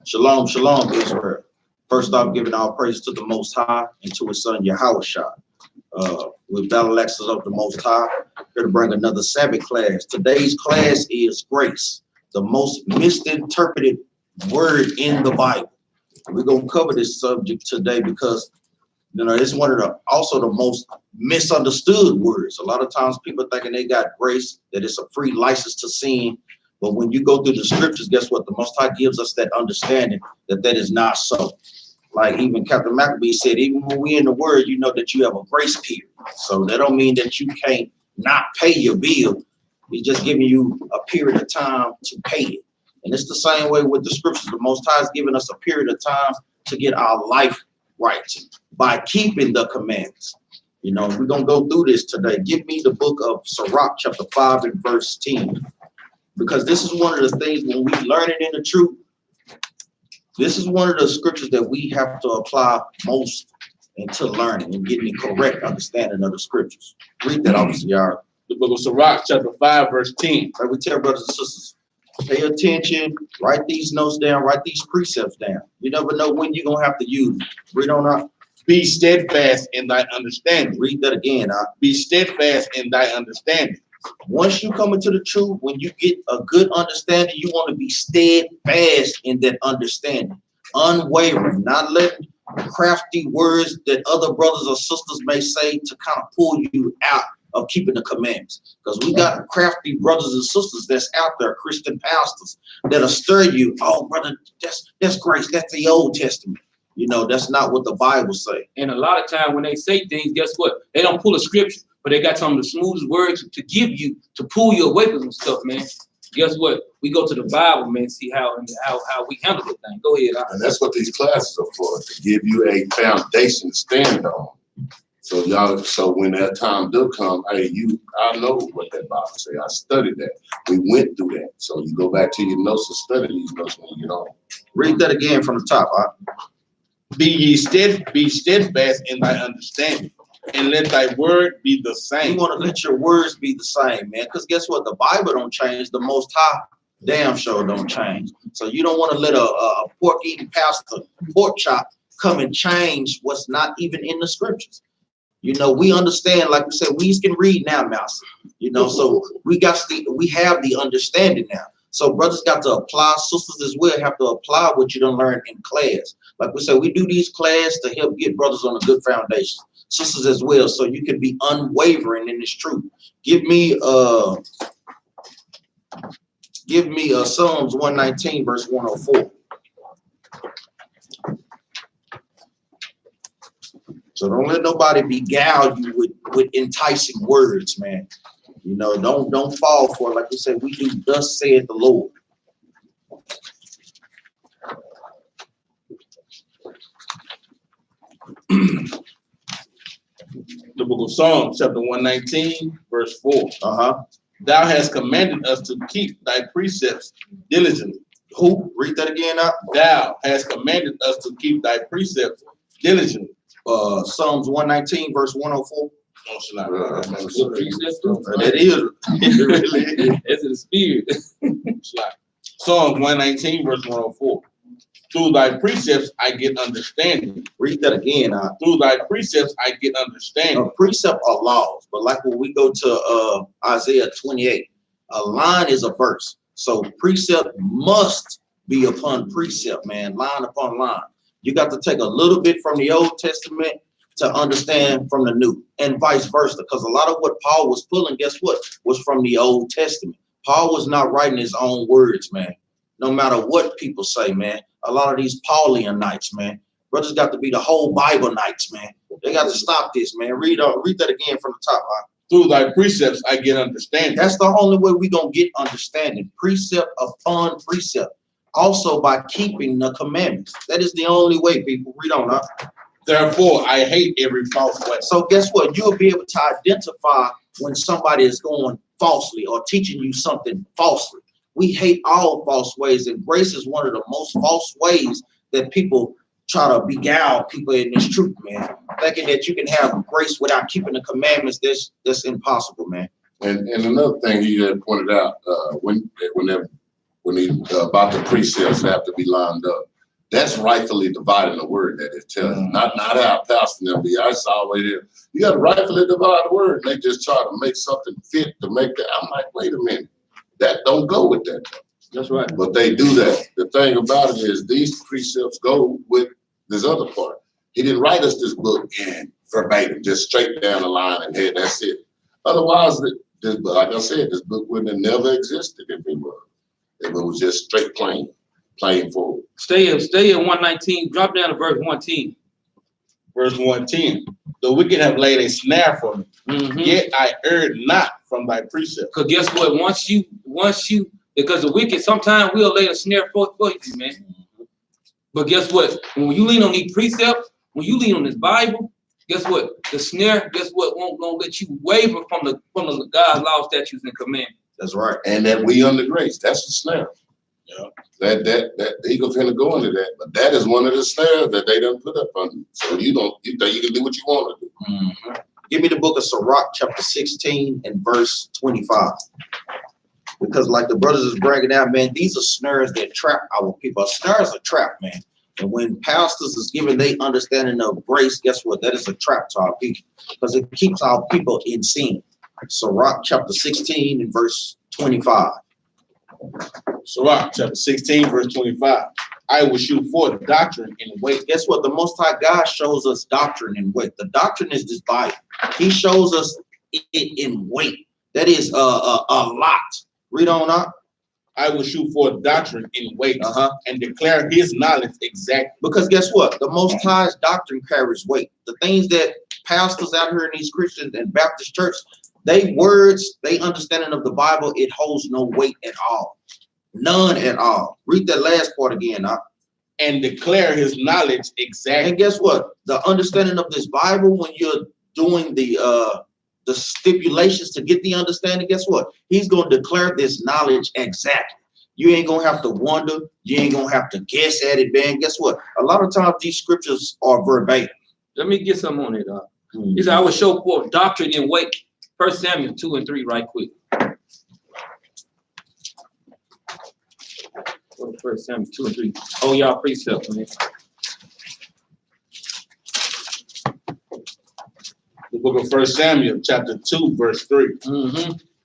Shalom, shalom, Israel. First off, giving all praise to the Most High and to His Son, Yahushua. With battle axes of the Most High, here to bring another Sabbath class. Today's class is grace, the most misinterpreted word in the Bible. We're going to cover this subject today because, you know, it's one of the most misunderstood words. A lot of times people thinking they got grace, that it's a free license to sin. But when you go through the scriptures, guess what? The Most High gives us that understanding that that is not so. Like even Captain Maccabee said, even when we in the word, you know that you have a grace period. So that don't mean that you can't not pay your bill. He's just giving you a period of time to pay it. And it's the same way with the scriptures. The Most High is giving us a period of time to get our life right by keeping the commandments. You know, we're going to go through this today. Give me the book of Sirach, chapter 5 and verse 10. Because this is one of the things when we learn it in the truth, this is one of the scriptures that we have to apply most into learning and getting the correct understanding of the scriptures. Read that, obviously, y'all. The book of Sirach, chapter 5, verse 10. Like we tell brothers and sisters, pay attention, write these notes down, write these precepts down. You never know when you're going to have to use them. Read on up. Be steadfast in thy understanding. Read that again. Be steadfast in thy understanding. Once you come into the truth, when you get a good understanding, you want to be steadfast in that understanding, unwavering, not letting crafty words that other brothers or sisters may say to kind of pull you out of keeping the commandments. Because we got crafty brothers and sisters that's out there, Christian pastors, that'll stir you. Oh, brother, that's grace. That's the Old Testament. You know, that's not what the Bible say. And a lot of time when they say things, guess what? They don't pull a scripture, but they got some of the smoothest words to give you to pull you away from some stuff, man. Guess what? We go to the Bible, man, see how we handle the thing. Go ahead. And that's what these classes are for, to give you a foundation to stand on. So so when that time does come, hey, I know what that Bible say. I studied that. We went through that. So you go back to your notes and study these notes when you get on. Read that again from the top. Be steadfast in thy understanding, and let thy word be the same. You want to let your words be the same, man. Because guess what? The Bible don't change. The Most High damn sure don't change. So you don't want to let a pork-eating pastor, pork chop, come and change what's not even in the scriptures. You know, we understand, like we said, we can read now, Mouse. You know, so we have the understanding now. So brothers got to apply, sisters as well have to apply what you done learn in class. Like we said, we do these classes to help get brothers on a good foundation. Sisters as well, so you can be unwavering in this truth. Give me Psalms 119, verse 104. So don't let nobody beguile you with enticing words, man. You know, don't fall for it. Like we said, we do thus saith the Lord. The book of Psalms, chapter 119, verse 4. Thou hast commanded us to keep thy precepts diligently. Who? Read that again out. Thou hast commanded us to keep thy precepts diligently. Psalms 119, verse 104. That is. It really is. It's in the spirit. Psalms 119, verse 104. Through thy precepts I get understanding. Read that again. Through thy precepts I get understanding. Precept are laws, but like when we go to Isaiah 28, a line is a verse. So precept must be upon precept, man, line upon line. You got to take a little bit from the Old Testament to understand from the New, and vice versa. Because a lot of what Paul was pulling, guess what, was from the Old Testament. Paul was not writing his own words, man. No matter what people say, man. A lot of these Paulian nights, man. Brothers got to be the whole Bible nights, man. They got to stop this, man. Read that again from the top. Through thy precepts I get understanding. That's the only way we're going to get understanding. Precept upon precept. Also by keeping the commandments. That is the only way, people. Read on. Therefore, I hate every false way. So guess what? You'll be able to identify when somebody is going falsely or teaching you something falsely. We hate all false ways, and grace is one of the most false ways that people try to beguile people in this truth, man. Thinking that you can have grace without keeping the commandments, that's impossible, man. And another thing he had pointed out, when about the precepts have to be lined up. That's rightfully dividing the word that it tells you. Not how pastor them be. I saw over there. You got to rightfully divide the word. They just try to make something fit to make that. I'm like, wait a minute. That don't go with that. That's right. But they do that. The thing about it is these precepts go with this other part. He didn't write us this book in verbatim, just straight down the line and hey, that's it. Otherwise, like I said, this book wouldn't have never existed if it was just straight plain forward. Stay at 119. Drop down to verse 110. Verse 110. The wicked have laid a snare for me, yet I erred not from thy precept. Because guess what? Once you, because the wicked sometimes will lay a snare for you, man. But guess what? When you lean on these precepts, when you lean on this Bible, guess what? The snare, guess what? Won't let you waver from the God's law, statutes, and commandments. That's right. And that we under grace. That's the snare. Yeah. That he go finna go into that, but that is one of the snares that they done put up on you. So you think you can do what you want to do. Give me the book of Sirach, chapter 16 and verse 25. Because like the brothers is bragging out, man, these are snares that trap our people. A snare is a trap, man. And when pastors is giving their understanding of grace, guess what? That is a trap to our people. Because it keeps our people in sin. Sirach, chapter 16 and verse 25. Sirach, chapter 16, verse 25. I will shoot forth doctrine and weight. Guess what? The Most High God shows us doctrine and weight. The doctrine is this Bible. He shows us it in weight. That is a lot. Read on up. I will shoot forth doctrine in weight and declare his knowledge exactly. Because guess what? The Most High's doctrine carries weight. The things that pastors out here in these Christian and Baptist church, they words, they understanding of the Bible, it holds no weight at all. None at all. Read that last part again. And declare his knowledge exactly. And guess what? The understanding of this Bible, when you're doing the stipulations to get the understanding, guess what? He's going to declare this knowledge exactly. You ain't going to have to wonder. You ain't going to have to guess at it, man. Guess what? A lot of times these scriptures are verbatim. Let me get some on it. He said, I will show forth doctrine and weight. 1 Samuel 2 and 3 right quick. 1 Samuel 2 and 3. Oh, y'all precepts, man. The book of 1 Samuel, chapter 2, verse 3.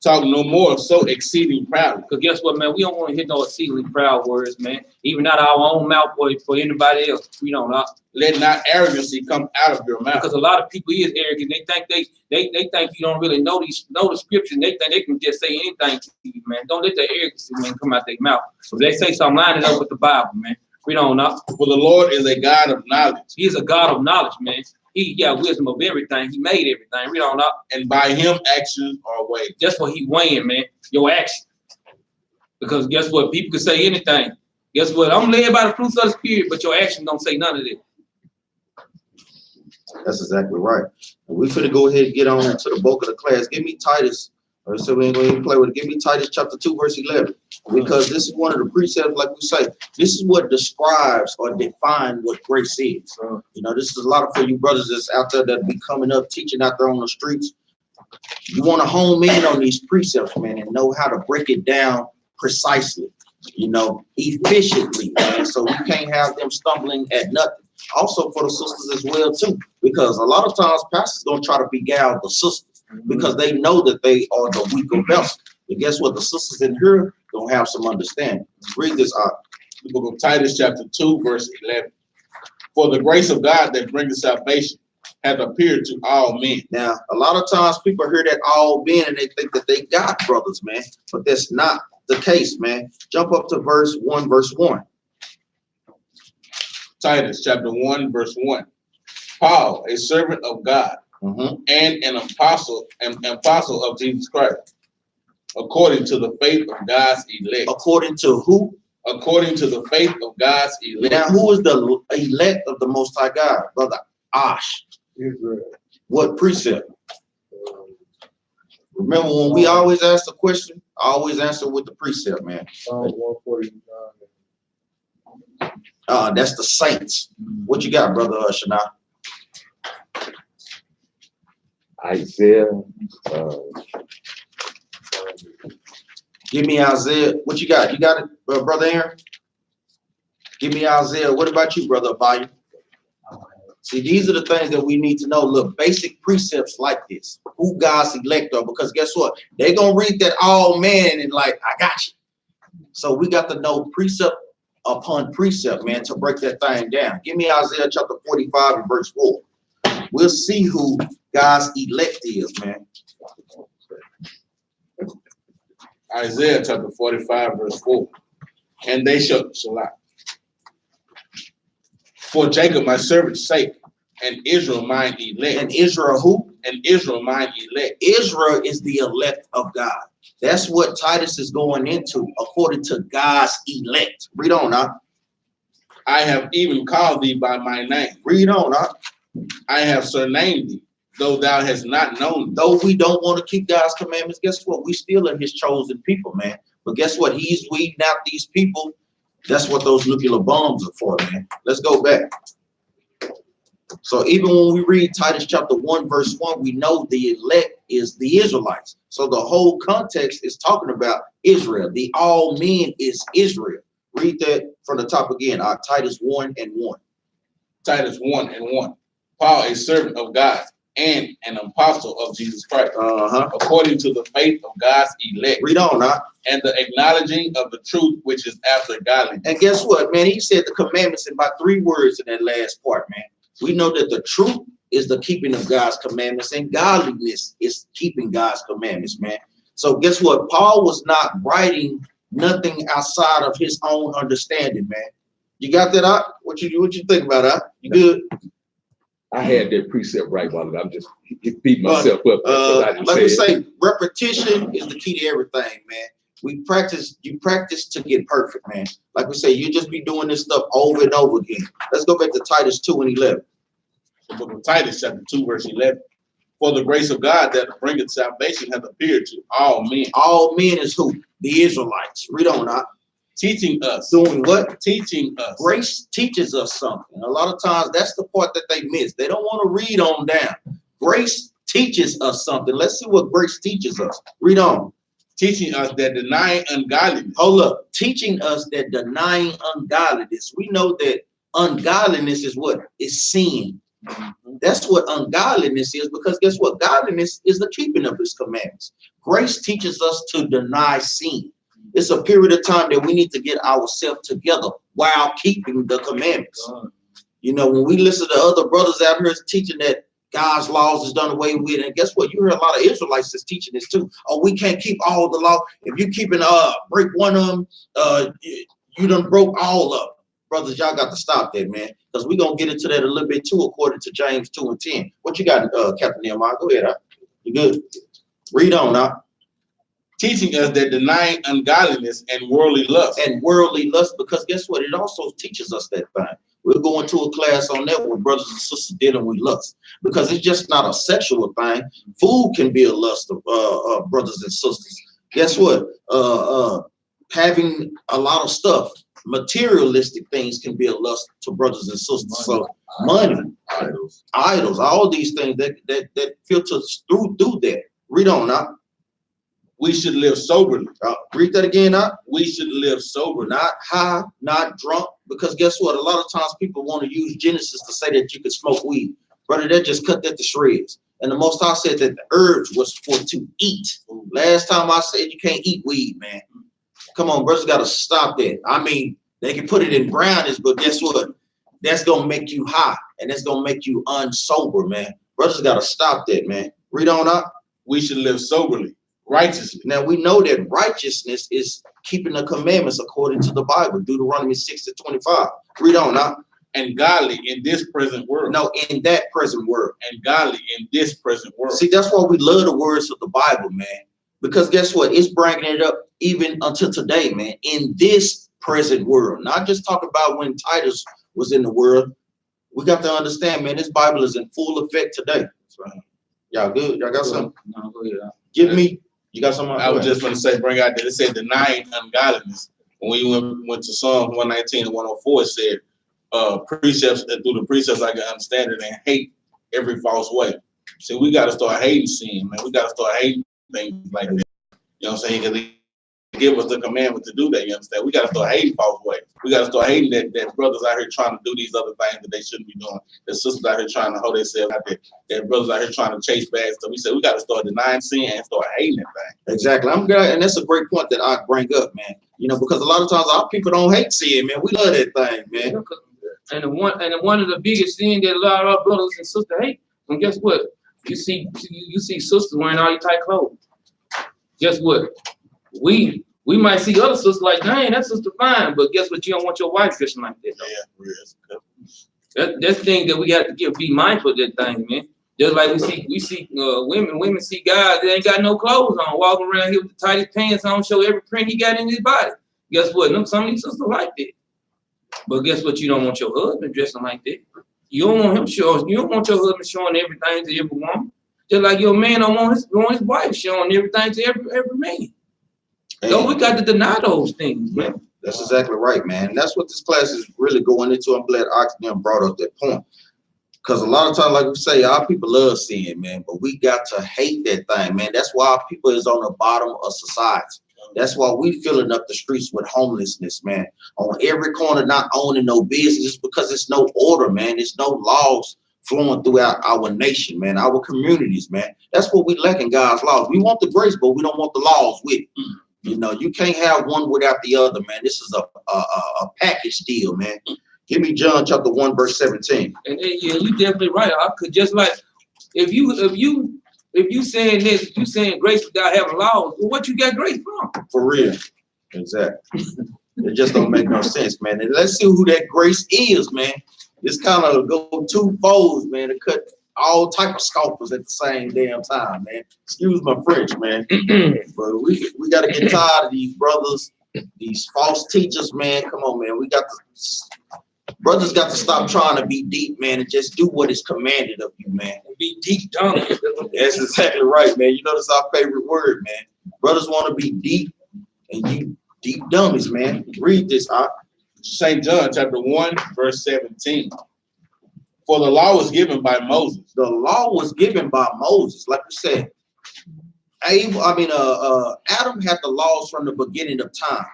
Talk no more so exceeding proud. Because guess what, man? We don't want to hear no exceedingly proud words, man. Even out of our own mouth or for anybody else. We don't know. Let not arrogancy come out of your mouth. Because a lot of people is arrogant. They think they think you don't really know the scripture. And they think they can just say anything to you, man. Don't let the arrogance, man, come out their mouth. So if they say something, line it up with the Bible, man. We don't know. For the Lord is a God of knowledge. He is a God of knowledge, man. He got wisdom of everything. He made everything. We don't know. And by him actions are weighed. That's what he weighing, man. Your action. Because guess what? People can say anything. Guess what? I'm led by the fruits of the Spirit, but your action don't say none of it. That's exactly right. And we're going to go ahead and get on to the bulk of the class. Give me Titus. So we ain't going to play with it. Give me Titus chapter 2, verse 11. Because this is one of the precepts, like we say, this is what describes or defines what grace is. You know, this is a lot of for you brothers that's out there that be coming up, teaching out there on the streets. You want to home in on these precepts, man, and know how to break it down precisely, you know, efficiently, man. So we can't have them stumbling at nothing. Also for the sisters as well, too, because a lot of times pastors going to try to beguile the sisters because they know that they are the weaker vessel. But guess what? The sisters in here don't have some understanding. Read this out. The book of Titus, chapter 2, verse 11. For the grace of God that brings salvation hath appeared to all men. Now, a lot of times people hear that all men and they think that they got brothers, man. But that's not the case, man. Jump up to verse 1. Titus, chapter 1, verse 1. Paul, a servant of God, and an apostle of Jesus Christ, according to the faith of God's elect. According to who? According to the faith of God's elect. Now, who is the elect of the Most High God? Brother Ash. Israel. What precept? Remember when we always ask the question, I always answer with the precept, man. Psalm 149. That's the saints. What you got, Brother Shana? Isaiah. Give me Isaiah. What you got? You got it, Brother Aaron? Give me Isaiah. What about you, brother Abaya? See, these are the things that we need to know. Look, basic precepts like this. Who God's elect are, because guess what? They're gonna read that all man and like, I got you. So we got to know precept upon precept, man, to break that thing down. Give me Isaiah chapter 45 and verse 4. We'll see who God's elect is, man. Isaiah chapter 45, verse 4. And they shall for Jacob my servant's sake, and Israel mine elect. And Israel who? And Israel mine elect. Israel is the elect of God. That's what Titus is going into, according to God's elect. Read on now. I have even called thee by my name. Read on now. I have surnamed thee, though thou hast not known me. Though we don't want to keep God's commandments, guess what? We still are his chosen people, man. But guess what? He's weeding out these people. That's what those nuclear bombs are for, man. Let's go back. So even when we read Titus chapter 1, verse 1, we know the elect is the Israelites. So the whole context is talking about Israel. The all men is Israel. Read that from the top again. Titus 1 and 1. Titus 1 and 1. Paul, a servant of God and an apostle of Jesus Christ, according to the faith of God's elect. Read on, and the acknowledging of the truth which is after godliness. And guess what, man? He said the commandments in about 3 words in that last part, man. We know that the truth is the keeping of God's commandments, and godliness is keeping God's commandments, man. So guess what? Paul was not writing nothing outside of his own understanding, man. You got that out? What you think about that? You good? I had that precept right, while I'm just beating myself up. Like we say, repetition is the key to everything, man. You practice to get perfect, man. Like we say, you just be doing this stuff over and over again. Let's go back to Titus 2 and 11. The book of Titus, chapter 2, verse 11. For the grace of God that bringeth salvation hath appeared to all men. All men is who? The Israelites. Read on now. Teaching us. Doing what? Teaching us. Grace teaches us something. A lot of times that's the part that they miss. They don't want to read on down. Grace teaches us something. Let's see what grace teaches us. Read on. Teaching us that denying ungodliness. Hold up. Teaching us that denying ungodliness. We know that ungodliness is what? Is sin. That's what ungodliness is, because guess what? Godliness is the keeping of his commandments. Grace teaches us to deny sin. It's a period of time that we need to get ourselves together while keeping the commandments. You know, when we listen to other brothers out here teaching that God's laws is done away with, and guess what? You hear a lot of Israelites that's teaching this too. Oh, we can't keep all the law. If you keeping break one of them, you done broke all of them. Brothers, y'all got to stop that, man, because we're gonna get into that a little bit too, according to James 2 and 10. What you got, Captain Nehemiah? Go ahead. You good? Read on now. Teaching us that denying ungodliness and worldly lust. And worldly lust, because guess what? It also teaches us that thing. We'll go into a class on that with brothers and sisters dealing with lust, because it's just not a sexual thing. Food can be a lust of brothers and sisters. Guess what? Having a lot of stuff, materialistic things can be a lust to brothers and sisters. So money, idols, all these things that filters through that. Read on now. We should live soberly. Read that again now. We should live sober, not high, not drunk, because guess what? A lot of times people want to use Genesis to say that you could smoke weed. Brother, that just cut that to shreds. And the Most High said that the urge was for to eat. Last time I said you can't eat weed, man. Come on, brothers, got to stop that. I mean, they can put it in brownies, but guess what? That's going to make you high, and that's going to make you unsober, man. Brothers got to stop that, man. Read on up. We should live soberly, righteously. Now, we know that righteousness is keeping the commandments according to the Bible, Deuteronomy 6:25. Read on up. And godly in this present world. No, in that present world. And godly in this present world. See, that's why we love the words of the Bible, man. Because guess what? It's bringing it up even until today, man. In this present world. Not just talking about when Titus was in the world. We got to understand, man, this Bible is in full effect today. That's right. Y'all good? Y'all got something? No, go ahead. Give me. You got something? I was just going to say, bring out that it said denying ungodliness. When we went to Psalms 119 and 104, it said, precepts, that through the precepts I can understand it and hate every false way. See, we got to start hating sin, man. We got to start hating things like that. You know what I'm saying? Because they give us the commandment to do that, you understand? We got to start hating false ways. We gotta start hating that brothers out here trying to do these other things that they shouldn't be doing. That sisters out here trying to hold themselves out there. That brothers out here trying to chase bad stuff. We said we gotta start denying sin and start hating that thing. Exactly. I'm glad, and that's a great point that I bring up, man. You know, because a lot of times our people don't hate sin, man. We love that thing, man. And one of the biggest things that a lot of our brothers and sisters hate. And guess what? You see sisters wearing all these tight clothes. Guess what? We might see other sisters like, dang, that sister fine, but guess what? You don't want your wife dressing like that. That's the thing that we have to be mindful of that thing, man. Just like we see women see guys that ain't got no clothes on, walking around here with the tightest pants on, show every print he got in his body. Guess what? Some of these sisters like that. But guess what? You don't want your husband dressing like that. You don't want him showing. You don't want your husband showing everything to every woman. Just like your man don't want his wife showing everything to every man. So we got to deny those things, man. That's exactly right, man. And that's what this class is really going into. I'm glad Oxygen brought up that point. Because a lot of times, like we say, our people love sin, man, but we got to hate that thing, man. That's why our people is on the bottom of society. That's why we filling up the streets with homelessness, man. On every corner, not owning no business because it's no order, man. There's no laws flowing throughout our nation, man, our communities, man. That's what we lack in God's laws. We want the grace, but we don't want the laws with it. You know, you can't have one without the other, man. This is a package deal, man. Give me John chapter 1, verse 17. And yeah, you definitely right. I could just like if you saying this, if you saying grace without having laws, well, what you got grace from? For real. Exactly. It just don't make no sense, man. And let's see who that grace is, man. It's kind of go two folds, man, to cut all type of scoffers at the same damn time, man. Excuse my French, man. But we got to get tired of these brothers, these false teachers, man. Come on, man. Brothers got to stop trying to be deep, man, and just do what is commanded of you, man. Be deep dumb. That's exactly right, man. You know, that's our favorite word, man. Brothers want to be deep, and you deep dummies, man. Read this, St. John chapter 1, verse 17. For the law was given by Moses. The law was given by Moses, like we said. Adam had the laws from the beginning of time,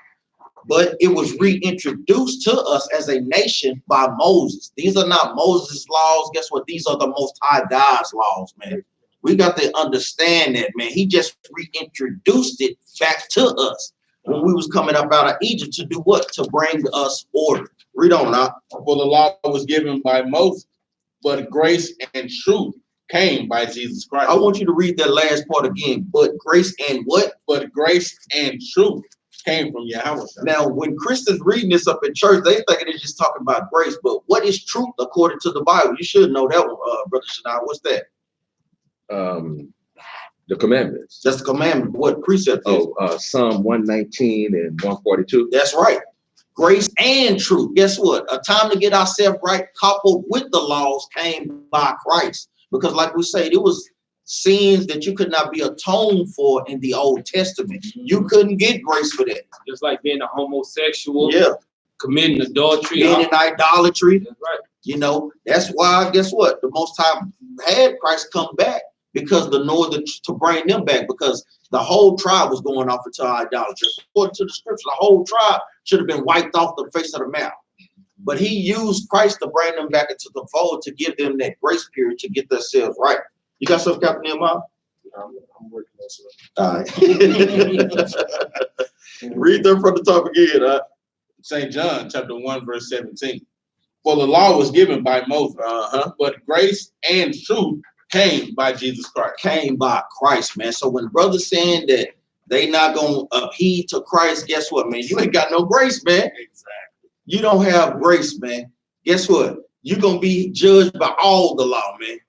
but it was reintroduced to us as a nation by Moses. These are not Moses' laws. Guess what? These are the Most High God's laws, man. We got to understand that, man. He just reintroduced it back to us when we was coming up out of Egypt to do what? To bring us order. Read on now. For the law was given by Moses, but grace and truth came by Jesus Christ. I want you to read that last part again. But grace and what? But grace and truth came from Yahweh. Now, when Christians reading this up in church, they think they're just talking about grace. But what is truth according to the Bible? You should know that one, Brother Shania. What's that? The commandments. That's the commandment. What precept is? Psalm 119 and 142. That's right. Grace and truth. Guess what? A time to get ourselves right, coupled with the laws, came by Christ. Because like we say, it was sins that you could not be atoned for in the Old Testament. You couldn't get grace for that. Just like being a homosexual, Yeah. Committing adultery. Being in idolatry. That's right. You know, that's why, guess what? The Most High had Christ come back because the northern to bring them back, because the whole tribe was going off into idolatry. According to the scripture, the whole tribe should have been wiped off the face of the map. But he used Christ to bring them back into the fold to give them that grace period to get themselves right. You got something, Captain Nehemiah? I'm working on something. All right. Read them from the top again. St. John chapter 1, verse 17. For the law was given by Moses, but grace and truth came by Jesus Christ. Came by Christ, man. So when brothers saying that they not gonna heed to Christ, guess what, man? You ain't got no grace, man. Exactly. You don't have grace, man. Guess what? You're gonna be judged by all the law, man.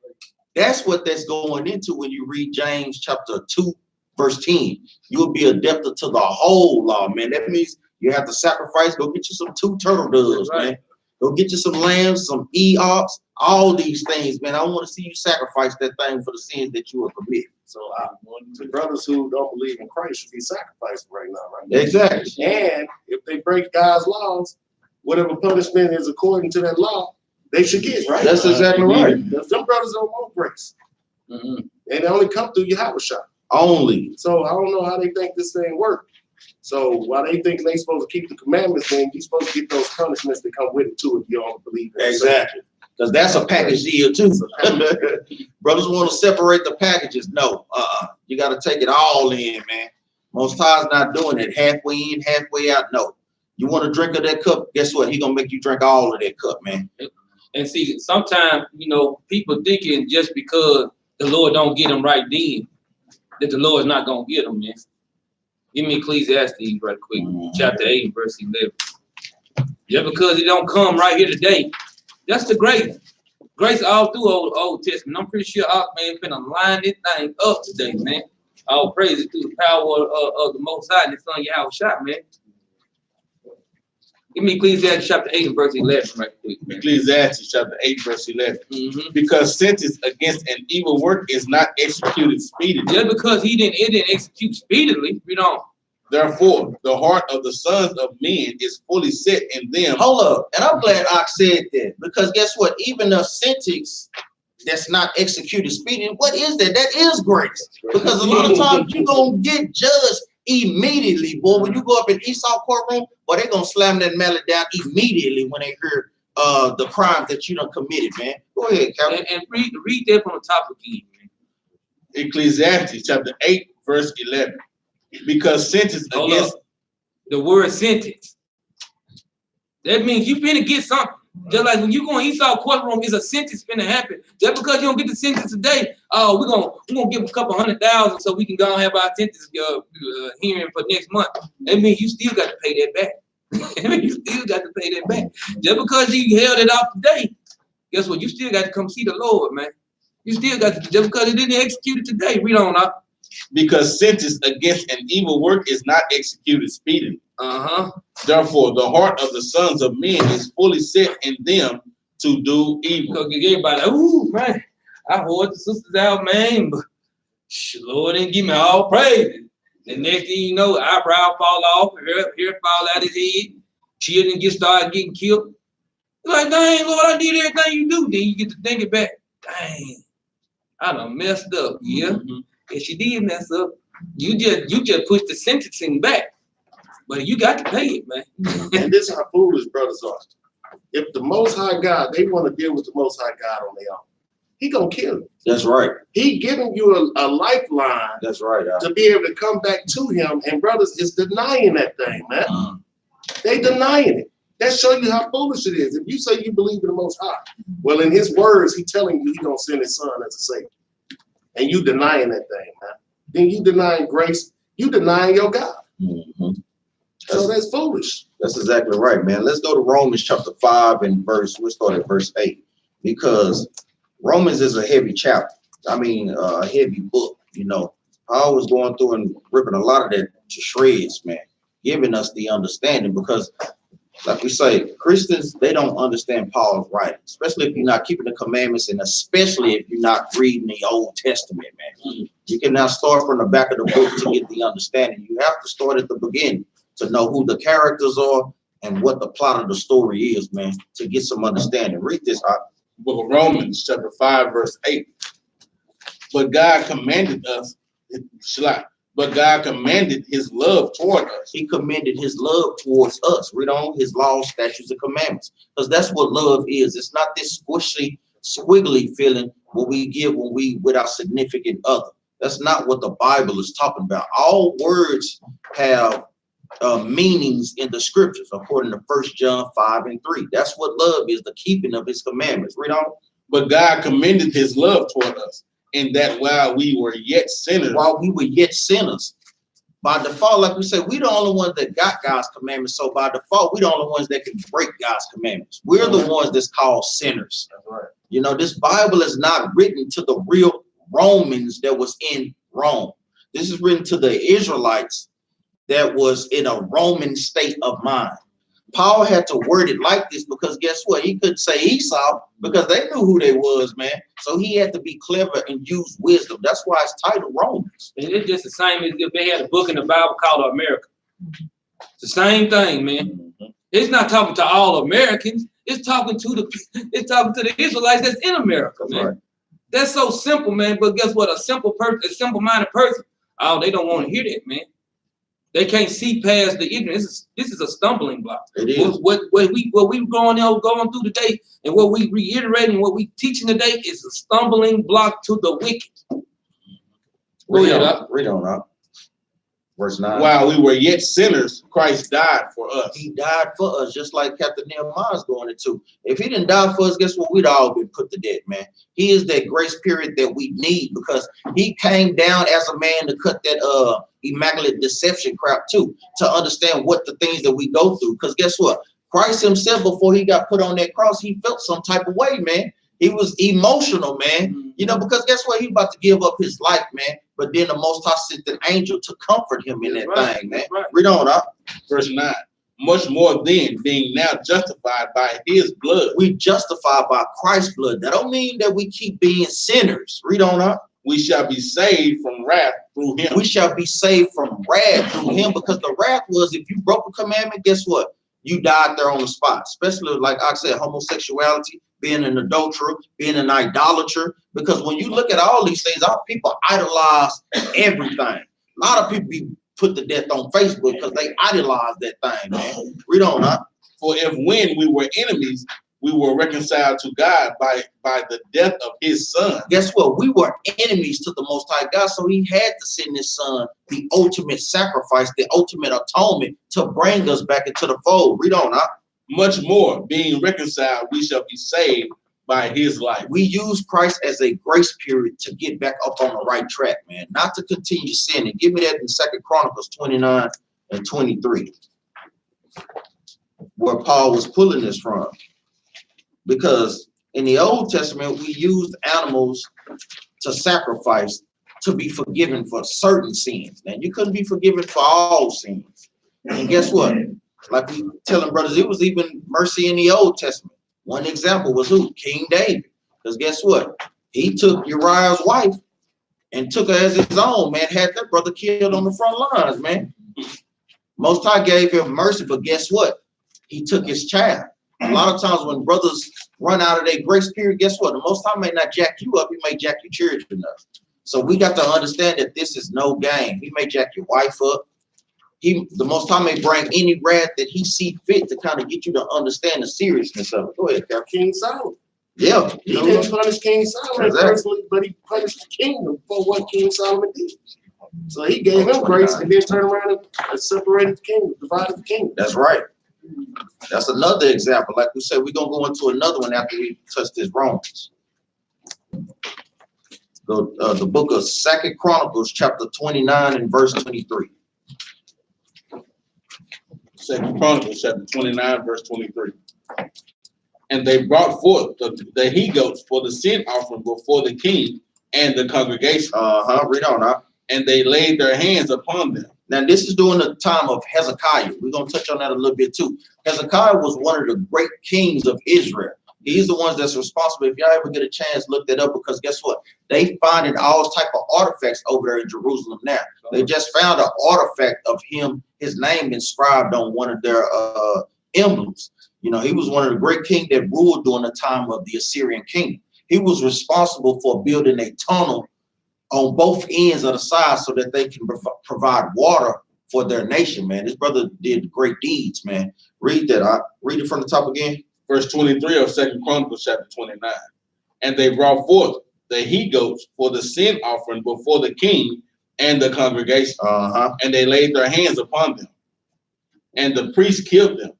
That's what that's going into when you read James chapter 2, verse 10. You'll be a debtor to the whole law, man. That means you have to sacrifice. Go get you some 2 turtle doves, Right. man. Go get you some lambs, some e-ox, all these things, man. I want to see you sacrifice that thing for the sins that you have committed. So the brothers who don't believe in Christ should be sacrificed right now, right? Exactly. And if they break God's laws, whatever punishment is according to that law, they should get, right? That's exactly right. Because some brothers don't want grace. Mm-hmm. And they only come through Yahweh. Only. So I don't know how they think this thing works. So while they think they supposed to keep the commandments, then you're supposed to get those punishments that come with it too if you don't believe in it. Exactly. Because that's a package deal too. Brothers want to separate the packages. No, you got to take it all in, man. Most High's not doing it halfway in, halfway out. No. You want to drink of that cup? Guess what? He gonna make you drink all of that cup, man. And see, sometimes, people thinking just because the Lord don't get them right then, that the Lord's not going to get them, man. Give me Ecclesiastes right quick, chapter 8, verse 11. Just because it don't come right here today, that's the grace. Grace all through Old Testament. I'm pretty sure, man, finna line this thing up today, man. All praise it through the power of the Most High and His Son, Yahweh Shah, man. Give me Ecclesiastes chapter 8 and verse 11 right quick, man. Ecclesiastes chapter 8, verse 11. Because sentence against an evil work is not executed speedily. Just because it didn't execute speedily, Therefore, the heart of the sons of men is fully set in them. Hold up. And I'm glad Ox said that, because guess what? Even a sentence that's not executed speedily, what is that? That is grace. Because a lot of times you're going to get judged immediately, boy. When you go up in Esau courtroom, boy, they're going to slam that mallet down immediately when they hear the crime that you done committed, man. Go ahead, Captain. And read that from the top again, man. Ecclesiastes chapter 8, verse 11. Because sentence against the word sentence. That means you finna get something. Just like when you go in Esau courtroom, it's a sentence finna happen. Just because you don't get the sentence today, we're gonna give a couple $100,000 so we can go and have our sentence hearing for next month. That means you still got to pay that back. You still got to pay that back. Just because you held it off today, guess what? You still got to come see the Lord, man. You still got to, just because it didn't execute it today, read on up. Because sentence against an evil work is not executed speedily. Therefore, the heart of the sons of men is fully set in them to do evil. Because everybody, ooh, man, I heard the sisters out, man, but Lord didn't give me all praise. The next thing you know, eyebrow fall off, hair fall out his head, children start getting killed. You're like, dang, Lord, I did everything you do. Then you get to thinking back, dang, I done messed up, yeah. If she did mess up, you just push the sentencing back. But you got to pay it, man. And this is how foolish brothers are. If the Most High God, they want to deal with the Most High God on their own, He gonna kill you. That's right. He giving you a lifeline. That's right. To be able to come back to Him. And brothers is denying that thing, man. They denying it. That show you how foolish it is. If you say you believe in the Most High, well, in His words, He telling you He gonna send His Son as a Savior. And you denying that thing, man. Then you denying grace. You denying your God. So that's foolish. That's exactly right, man. Let's go to Romans chapter 5 and we'll start at verse 8. Because Romans is a heavy chapter. I mean, a heavy book, Paul was going through and ripping a lot of that to shreds, man. Giving us the understanding, because like we say, Christians, they don't understand Paul's writing, especially if you're not keeping the commandments, and especially if you're not reading the Old Testament, man. You cannot start from the back of the book to get the understanding. You have to start at the beginning to know who the characters are and what the plot of the story is, man, to get some understanding. Read this, Book of Romans, chapter 5, verse 8. But God commanded His love toward us. He commended His love towards us. Read on His laws, statutes, and commandments. Because that's what love is. It's not this squishy, squiggly feeling what we get when we with our significant other. That's not what the Bible is talking about. All words have meanings in the scriptures, according to 1 John 5 and 3. That's what love is, the keeping of His commandments. Read on. But God commended His love toward us, in that while we were yet sinners, by default, like we said, we the only ones that got God's commandments. So by default, we the only ones that can break God's commandments. We're the ones that's called sinners. That's right. This Bible is not written to the real Romans that was in Rome. This is written to the Israelites that was in a Roman state of mind. Paul had to word it like this because guess what? He couldn't say Esau because they knew who they was, man. So he had to be clever and use wisdom. That's why it's titled Romans. And it's just the same as if they had a book in the Bible called America. It's the same thing, man. It's not talking to all Americans. It's talking to the Israelites that's in America, man. Right. That's so simple, man. But guess what? A simple-minded person, they don't want to hear that, man. They can't see past the ignorance. This is a stumbling block. It is. What we going through today, and what we reiterating, what we teaching today is a stumbling block to the wicked. Go ahead, up. Read on up. Verse 9. While we were yet sinners, Christ died for us. He died for us, just like Captain Nehemiah's going into. If he didn't die for us, guess what? We'd all been put to death, man. He is that grace period that we need, because he came down as a man to cut that immaculate deception crap too, to understand what the things that we go through. Because guess what? Christ himself, before he got put on that cross, he felt some type of way, man. He was emotional, man. You know, because guess what? He about to give up his life, man. But then the Most High sent an angel to comfort him in that thing, man. Right. Read on up. Verse 9. Much more then, being now justified by his blood, We justified by Christ's blood. That don't mean that we keep being sinners. Read on up. we shall be saved from wrath through him. We shall be saved from wrath through him, because the wrath was, if you broke a commandment, guess what? You died there on the spot. Especially, like I said, homosexuality, being an adulterer, being an idolater. Because when you look at all these things, our people idolize everything. A lot of people be put to death on Facebook because they idolize that thing, man. Read on up. For if when we were enemies, we were reconciled to God by the death of his son. Guess what? We were enemies to the Most High God, so he had to send his son, the ultimate sacrifice, the ultimate atonement, to bring us back into the fold. Read on up. Much more, being reconciled, we shall be saved by his life. We use Christ as a grace period to get back up on the right track, man, not to continue sinning. Give me that in 2 Chronicles 29 and 23, where Paul was pulling this from. Because in the Old Testament, we used animals to sacrifice to be forgiven for certain sins. Now, you couldn't be forgiven for all sins. And guess what? Like we telling brothers, it was even mercy in the Old Testament. One example was who? King David. Because guess what? He took Uriah's wife and took her as his own, man. Had that brother killed on the front lines, man. Most High gave him mercy, but guess what? He took his child. A lot of times when brothers run out of their grace period, guess what? The Most High may not jack you up, he may jack your children up. So we got to understand that this is no game. He may jack your wife up. The Most High may bring any wrath that he see fit to kind of get you to understand the seriousness of it. Go ahead, Cal. King Solomon. Yeah. He didn't punish King Solomon Exactly. personally, but he punished the kingdom for what King Solomon did. So he gave him grace and then turned around and separated the kingdom, divided the kingdom. That's right. That's another example. Like we said, we're going to go into another one after we touch this Romans. Go the book of 2 Chronicles, chapter 29 and verse 23. 2 Chronicles chapter 29, verse 23. And they brought forth the he-goats for the sin offering before the king and the congregation. Read on now. And they laid their hands upon them. Now, this is during the time of Hezekiah. We're going to touch on that a little bit too. Hezekiah was one of the great kings of Israel. He's the ones that's responsible. If y'all ever get a chance, look that up, because guess what? They finding all type of artifacts over there in Jerusalem now. They just found an artifact of him, his name inscribed on one of their emblems. You know, he was one of the great kings that ruled during the time of the Assyrian kingdom. He was responsible for building a tunnel on both ends of the side so that they can provide water for their nation, man. This brother did great deeds, man. Read that. Read it from the top again. Verse 23 of 2 Chronicles chapter 29. And they brought forth the he-goats for the sin offering before the king and the congregation. And they laid their hands upon them. And the priests killed them.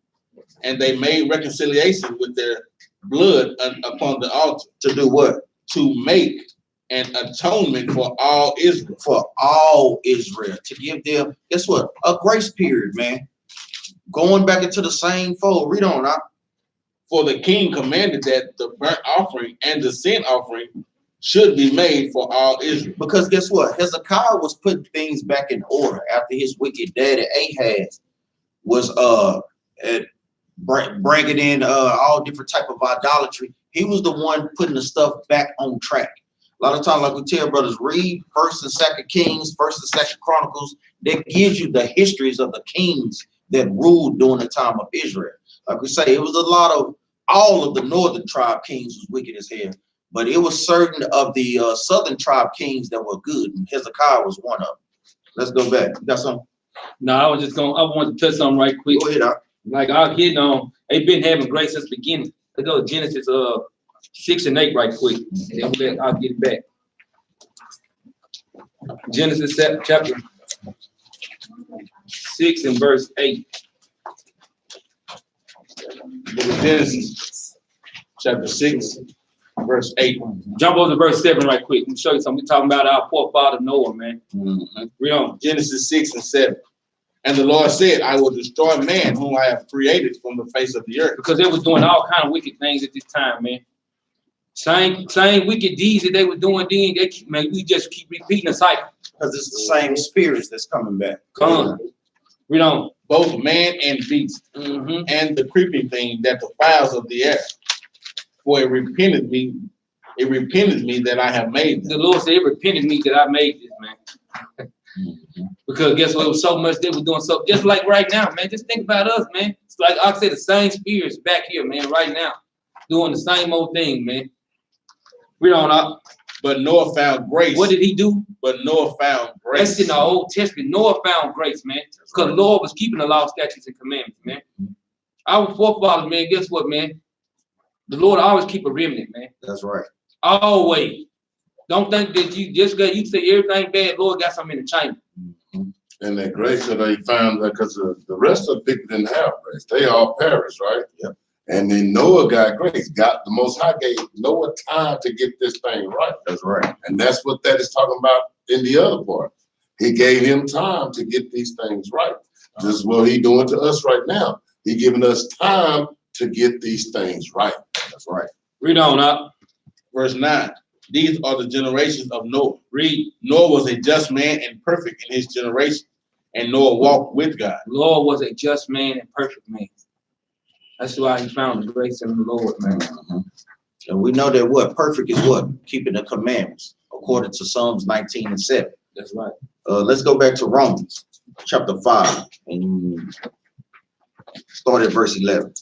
And they made reconciliation with their blood upon the altar. To do what? To make an atonement for all Israel. For all Israel. To give them, guess what? A grace period, man. Going back into the same fold. Read on now. For the king commanded that the burnt offering and the sin offering should be made for all Israel. Because guess what? Hezekiah was putting things back in order after his wicked daddy Ahaz was bringing in all different type of idolatry. He was the one putting the stuff back on track. A lot of times, like we tell brothers, read 1st and 2nd Kings, 1st and 2nd Chronicles. That gives you the histories of the kings that ruled during the time of Israel. Like we say, it was a lot of, all of the northern tribe kings was wicked as hell, but it was certain of the southern tribe kings that were good, and Hezekiah was one of them. Let's go back. You got something? No, I wanted to touch something right quick. Go ahead, Like I getting on, they've been having grace since the beginning. Let's go to Genesis 6 and 8 right quick. And then I'll get it back. Genesis chapter 6 and verse 8. Book of Genesis, chapter 6, verse 8. Jump over to verse 7 right quick. Let me show you something. We're talking about our poor father Noah, man. Read on. Genesis 6 and 7. And the Lord said, I will destroy man whom I have created from the face of the earth. Because they was doing all kind of wicked things at this time, man. Same wicked deeds that they were doing then. We just keep repeating the cycle. because it's the same spirits that's coming back. Come on. Read on. Both man and beast, and the creeping thing that the fowls of the air. For it repented me that I have made them. The Lord said, it repented me that I made this, man. Because guess what? It was so much they were doing. So just like right now, man, just think about us, man. It's like I said, the same spirits back here, man, right now, doing the same old thing, man. Read on up. But Noah found grace. What did he do? But Noah found grace. That's in the Old Testament. Noah found grace, man. Because the Lord was keeping the law, statutes, and commandments, man. Our forefathers, man, guess what, man? The Lord always keep a remnant, man. That's right. Always. Don't think that you just got, you say everything bad, Lord got something in the chamber. And that grace that they found, because the rest of the people didn't have grace. They all perished, right? Yep. And then Noah got grace. The Most High gave Noah time to get this thing right. That's right. And that's what that is talking about in the other part. He gave him time to get these things right. This is what he's doing to us right now. He's giving us time to get these things right. That's right. Read on up. Verse 9. These are the generations of Noah. Read. Noah was a just man and perfect in his generation, and Noah walked with God. The Lord was a just man and perfect man. That's why he found the grace in the Lord, man. And we know that what? Perfect is what? Keeping the commandments, according to Psalms 19 and 7. That's right. Let's go back to Romans chapter 5 and start at verse 11.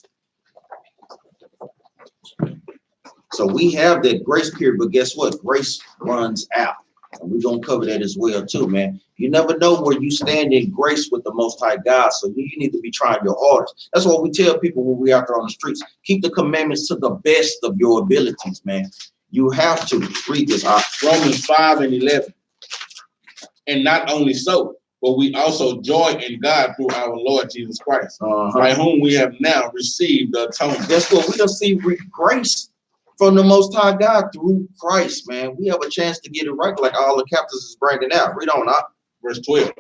So we have that grace period, but guess what? Grace runs out. And we're going to cover that as well too, man. You never know where you stand in grace with the Most High God, so you need to be trying your hardest. That's what we tell people when we out there on the streets. Keep the commandments to the best of your abilities, man. You have to read this. Romans 5 and 11. And not only so, but we also joy in God through our Lord Jesus Christ, by whom we have now received the atonement. Guess what? We don't see grace from the Most High God through Christ, man. We have a chance to get it right, like all the captains is bringing out. Read on up. Verse 12.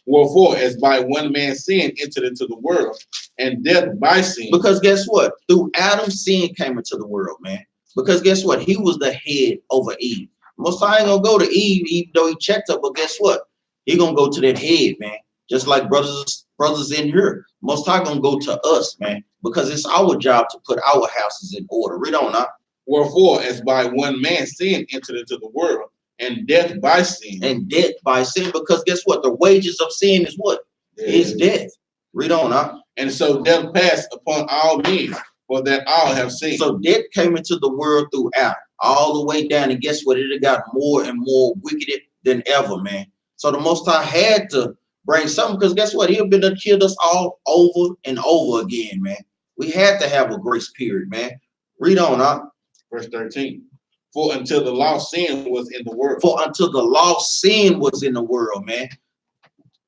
Wherefore, as by one man's sin entered into the world, and death by sin. Because guess what? Through Adam, sin came into the world, man. Because guess what? He was the head over Eve. Most High ain't gonna go to Eve, even though he checked her, but guess what? He gonna go to that head, man. Just like brothers in here. Most High gonna go to us, man, because it's our job to put our houses in order. Read on up. Wherefore, as by one man's sin entered into the world, and death by sin. And death by sin, because guess what? The wages of sin is what? Is death. Read on up. And so death passed upon all men, for that all have sinned. So death came into the world through Adam, all the way down, and guess what? It got more and more wicked than ever, man. So the Most High had to bring something, because guess what? He'd been to kill us all over and over again, man. We had to have a grace period, man. Read on up. Verse 13. For until the law sin was in the world. For until the law sin was in the world, man.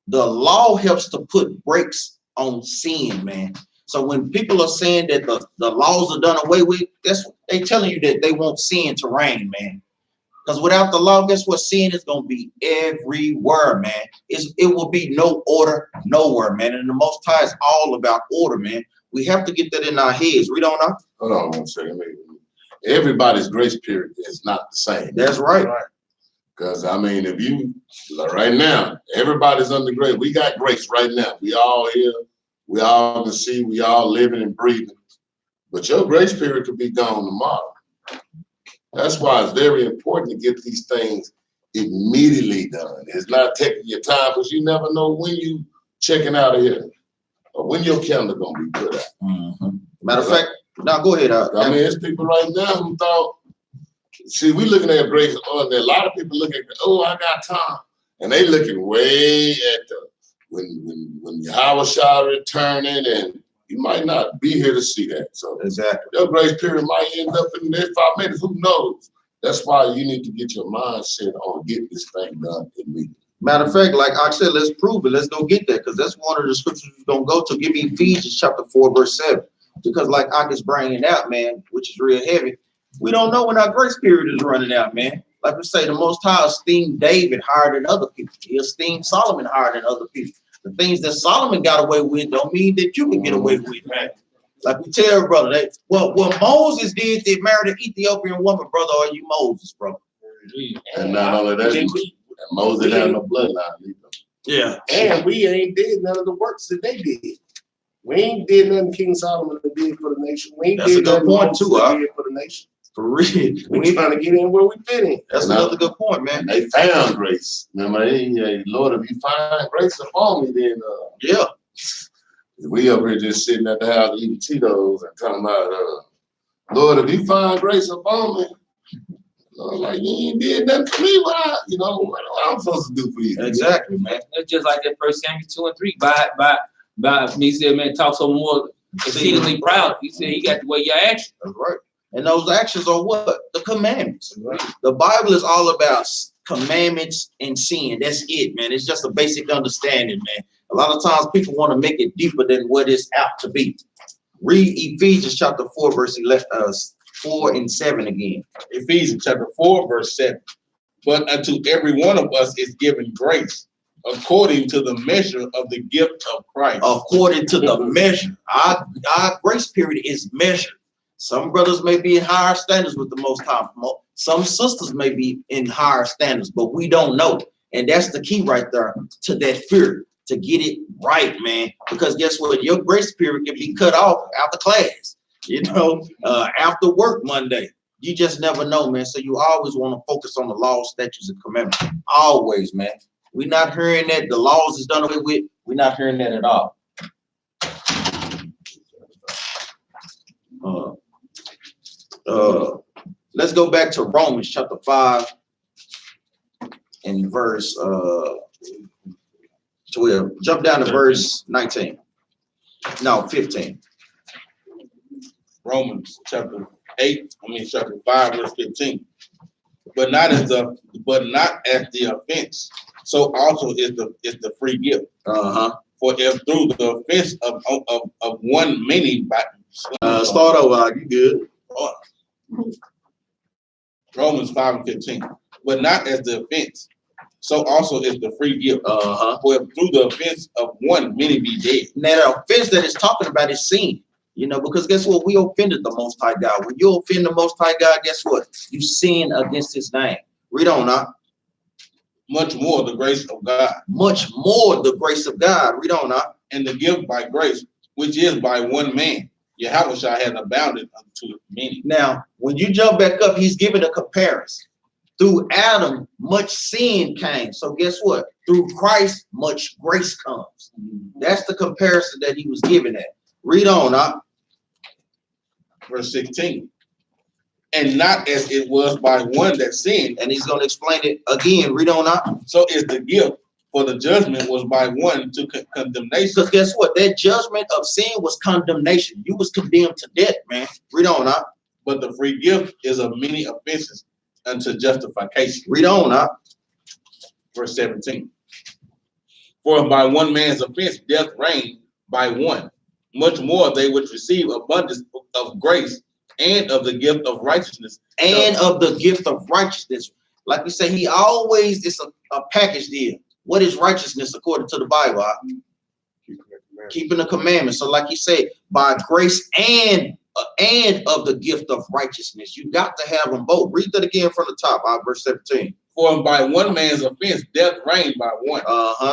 The law helps to put brakes on sin, man. So when people are saying that the laws are done away with, that's what they telling you, that they want sin to reign, man. Because without the law, guess what? Sin is going to be everywhere, man. It will be no order nowhere, man. And the Most High is all about order, man. We have to get that in our heads. Read on up. Hold on one second. Everybody's grace period is not the same. That's right. Because, I mean, if you, right now, everybody's under grace. We got grace right now. We all here. We all can see. We all living and breathing. But your grace period could be gone tomorrow. That's why it's very important to get these things immediately done. It's not taking your time, because you never know when you checking out of here or when your calendar going to be put out. Matter of fact, now go ahead. I mean, there's people right now who thought, see, we looking at grace on there. A lot of people looking, oh, I got time. And they looking way when Yahushua returning, and you might not be here to see that. So Exactly. your grace period might end up in the next 5 minutes. Who knows? That's why you need to get your mindset on getting this thing done immediately. Matter of fact, like I said, let's prove it. Let's go get that, because that's one of the scriptures we're gonna go to. Give me Ephesians chapter 4, verse 7. Because like I is bringing it out, man, which is real heavy. We don't know when our grace period is running out, man. Like we say, the Most High esteemed David higher than other people. He esteemed Solomon higher than other people. The things that Solomon got away with don't mean that you can get away with, man. Like we tell brother, that what Moses did, they married an Ethiopian woman, brother. Are you Moses, bro? And not only that, Moses had no bloodline either. Yeah. And we ain't did none of the works that they did. We ain't did nothing King Solomon did for the nation. We ain't That's a did good nothing point, Moses too, did for the nation. For real. We trying to get in where we fit in. That's another good point, man. And they found grace. Remember, Lord, if you find grace upon me, then Yeah. we up here just sitting at the house eating Cheetos and talking about, Lord, if you find grace upon me, like you ain't did nothing for me. What I'm supposed to do for you? Exactly, man. That's just like that 1 Samuel 2 and 3. By he said, man, talk so more exceedingly proud. He said he got the way your action. That's right. And those actions are what? The commandments. Right. The Bible is all about commandments and sin. That's it, man. It's just a basic understanding, man. A lot of times people want to make it deeper than what it's apt to be. Read Ephesians chapter 4, verse 4 and 7 again. Ephesians chapter 4, verse 7. But unto every one of us is given grace, according to the measure of the gift of Christ. According to the measure. Our grace period is measured. Some brothers may be in higher standards with the Most High. Some sisters may be in higher standards, but we don't know. And that's the key right there to that fear, to get it right, man. Because guess what? Your grace period can be cut off after class, after work Monday. You just never know, man. So you always want to focus on the laws, statutes, and commandments. Always, man. We're not hearing that the laws is done away with. We're not hearing that at all. Let's go back to Romans chapter 5 and verse 12. Jump down to verse 19. No, 15. Romans chapter 5, verse 15. But not as the offense, so also is the free gift. For if through the offense of one many start over, you good. Romans 5 and 15. But not as the offense, so also is the free gift. For if through the offense of one many be dead. Now the offense that it's talking about is sin. Because guess what? We offended the Most High God. When you offend the Most High God, guess what? You sin against His name. Read on now. Much more the grace of God. Much more the grace of God. Read on now. And the gift by grace, which is by one man, Yahushua has abounded unto many. Now, when you jump back up, he's giving a comparison. Through Adam, much sin came. So guess what? Through Christ, much grace comes. That's the comparison that he was giving at. Read on up. Verse 16. And not as it was by one that sinned. And he's going to explain it again. Read on up. So is the gift, for the judgment was by one to condemnation. Because guess what? That judgment of sin was condemnation. You was condemned to death, man. Read on up. But the free gift is of many offenses unto justification. Read on up. Verse 17. For by one man's offense death reigned by one. Much more they which receive abundance of grace and of the gift of righteousness. And of the gift of righteousness. Like we say, he always is a package deal. What is righteousness according to the Bible? Keeping the commandments. So like you say, by grace and of the gift of righteousness. You got to have them both. Read that again from the top, verse 17. For by one man's offense death reigned by one.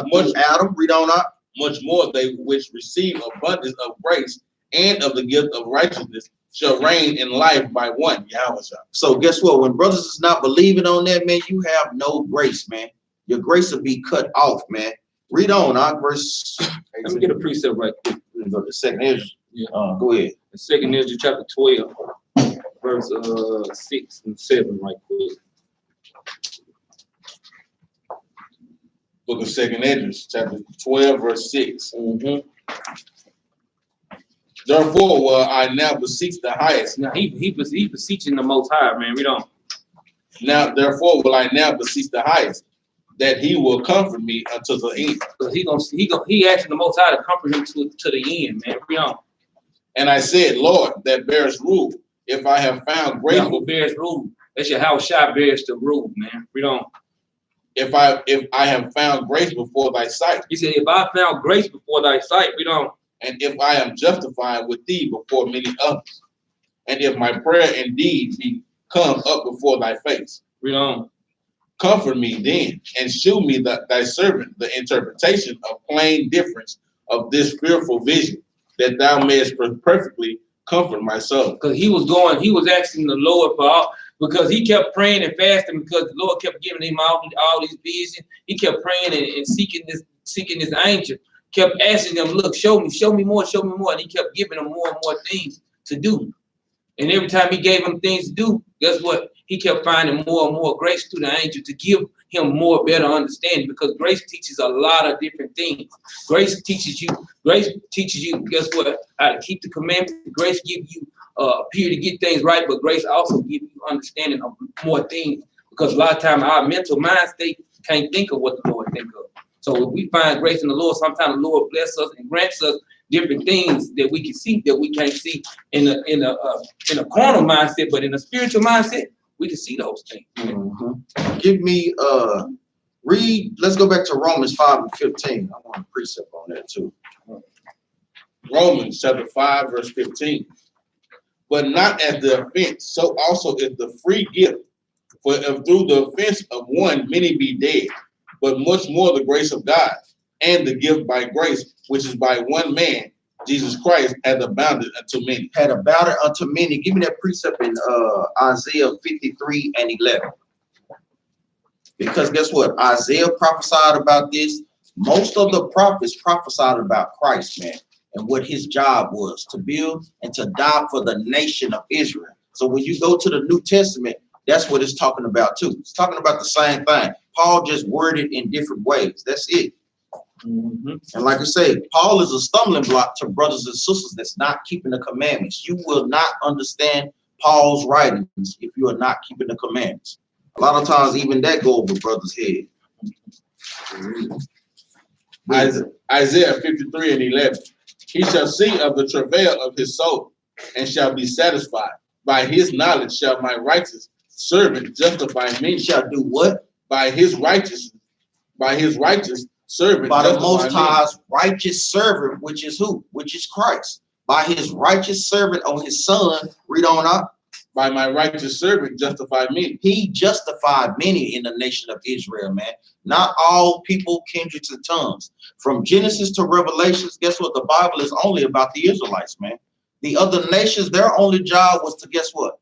Much Adam, read on up. Much more they which receive abundance of grace and of the gift of righteousness shall reign in life by one, Yahushua. So guess what? When brothers is not believing on that, man, you have no grace, man. Your grace will be cut off, man. Read on, verse. Let me get a precept right quick. The second is. Yeah. Go ahead. The second is chapter 12, verse 6 and 7 right quick. Book of 2 Esdras, chapter 12, verse 6. Therefore, will I now beseech the highest. Now he beseeching the Most High, man. We don't. Now, therefore, will I now beseech the highest, that he will comfort me unto the end. Because he asking the Most High to comfort him to the end, man. We don't. And I said, Lord, that bears rule, if I have found grace. Yeah, who bears rule? That's your house shot bears the rule, man. We don't. If I have found grace before thy sight. He said, if I found grace before thy sight, we don't. And if I am justified with thee before many others. And if my prayer indeed be come up before thy face. We don't. Comfort me then, and shew me thy servant the interpretation of plain difference of this fearful vision, that thou mayest perfectly comfort my soul. Because he was asking the Lord for all, because he kept praying and fasting, because the Lord kept giving him all these visions. He kept praying and seeking this angel, kept asking them, look, show me more. And he kept giving them more and more things to do. And every time he gave him things to do, guess what? He kept finding more and more grace through the angel to give him more better understanding, because grace teaches a lot of different things. Grace teaches you, guess what? How to keep the commandments. Grace gives you appear to get things right, but grace also gives you understanding of more things, because a lot of times our mental mind state can't think of what the Lord think of. So if we find grace in the Lord, sometimes the Lord bless us and grants us different things that we can see that we can't see in a carnal mindset, but in a spiritual mindset, we can see those things. Give me let's go back to Romans 5:15. I want a precept on that too. Romans chapter 5, verse 15. But not as the offense, so also is the free gift. For if through the offense of one many be dead, but much more the grace of God, and the gift by grace, which is by one man, Jesus Christ, hath abounded unto many. Had abounded unto many. Give me that precept in Isaiah 53:11. Because guess what? Isaiah prophesied about this. Most of the prophets prophesied about Christ, man, and what his job was to build and to die for the nation of Israel. So when you go to the New Testament, that's what it's talking about too. It's talking about the same thing. Paul just worded in different ways. That's it. And like I say, Paul is a stumbling block to brothers and sisters that's not keeping the commandments. You will not understand Paul's writings if you are not keeping the commandments. A lot of times, even that go over brothers' head. Isaiah 53:11. He shall see of the travail of his soul, and shall be satisfied. By his knowledge shall my righteous servant justify me. Shall do what? By his righteous servant. By the Most justify me. High's righteous servant, which is who? Which is Christ. By his righteous servant or his son, read on up. By my righteous servant justify me. He justified many in the nation of Israel, man. Not all people, kindreds, and tongues. From Genesis to Revelations, guess what? The Bible is only about the Israelites, man. The other nations, their only job was to, guess what?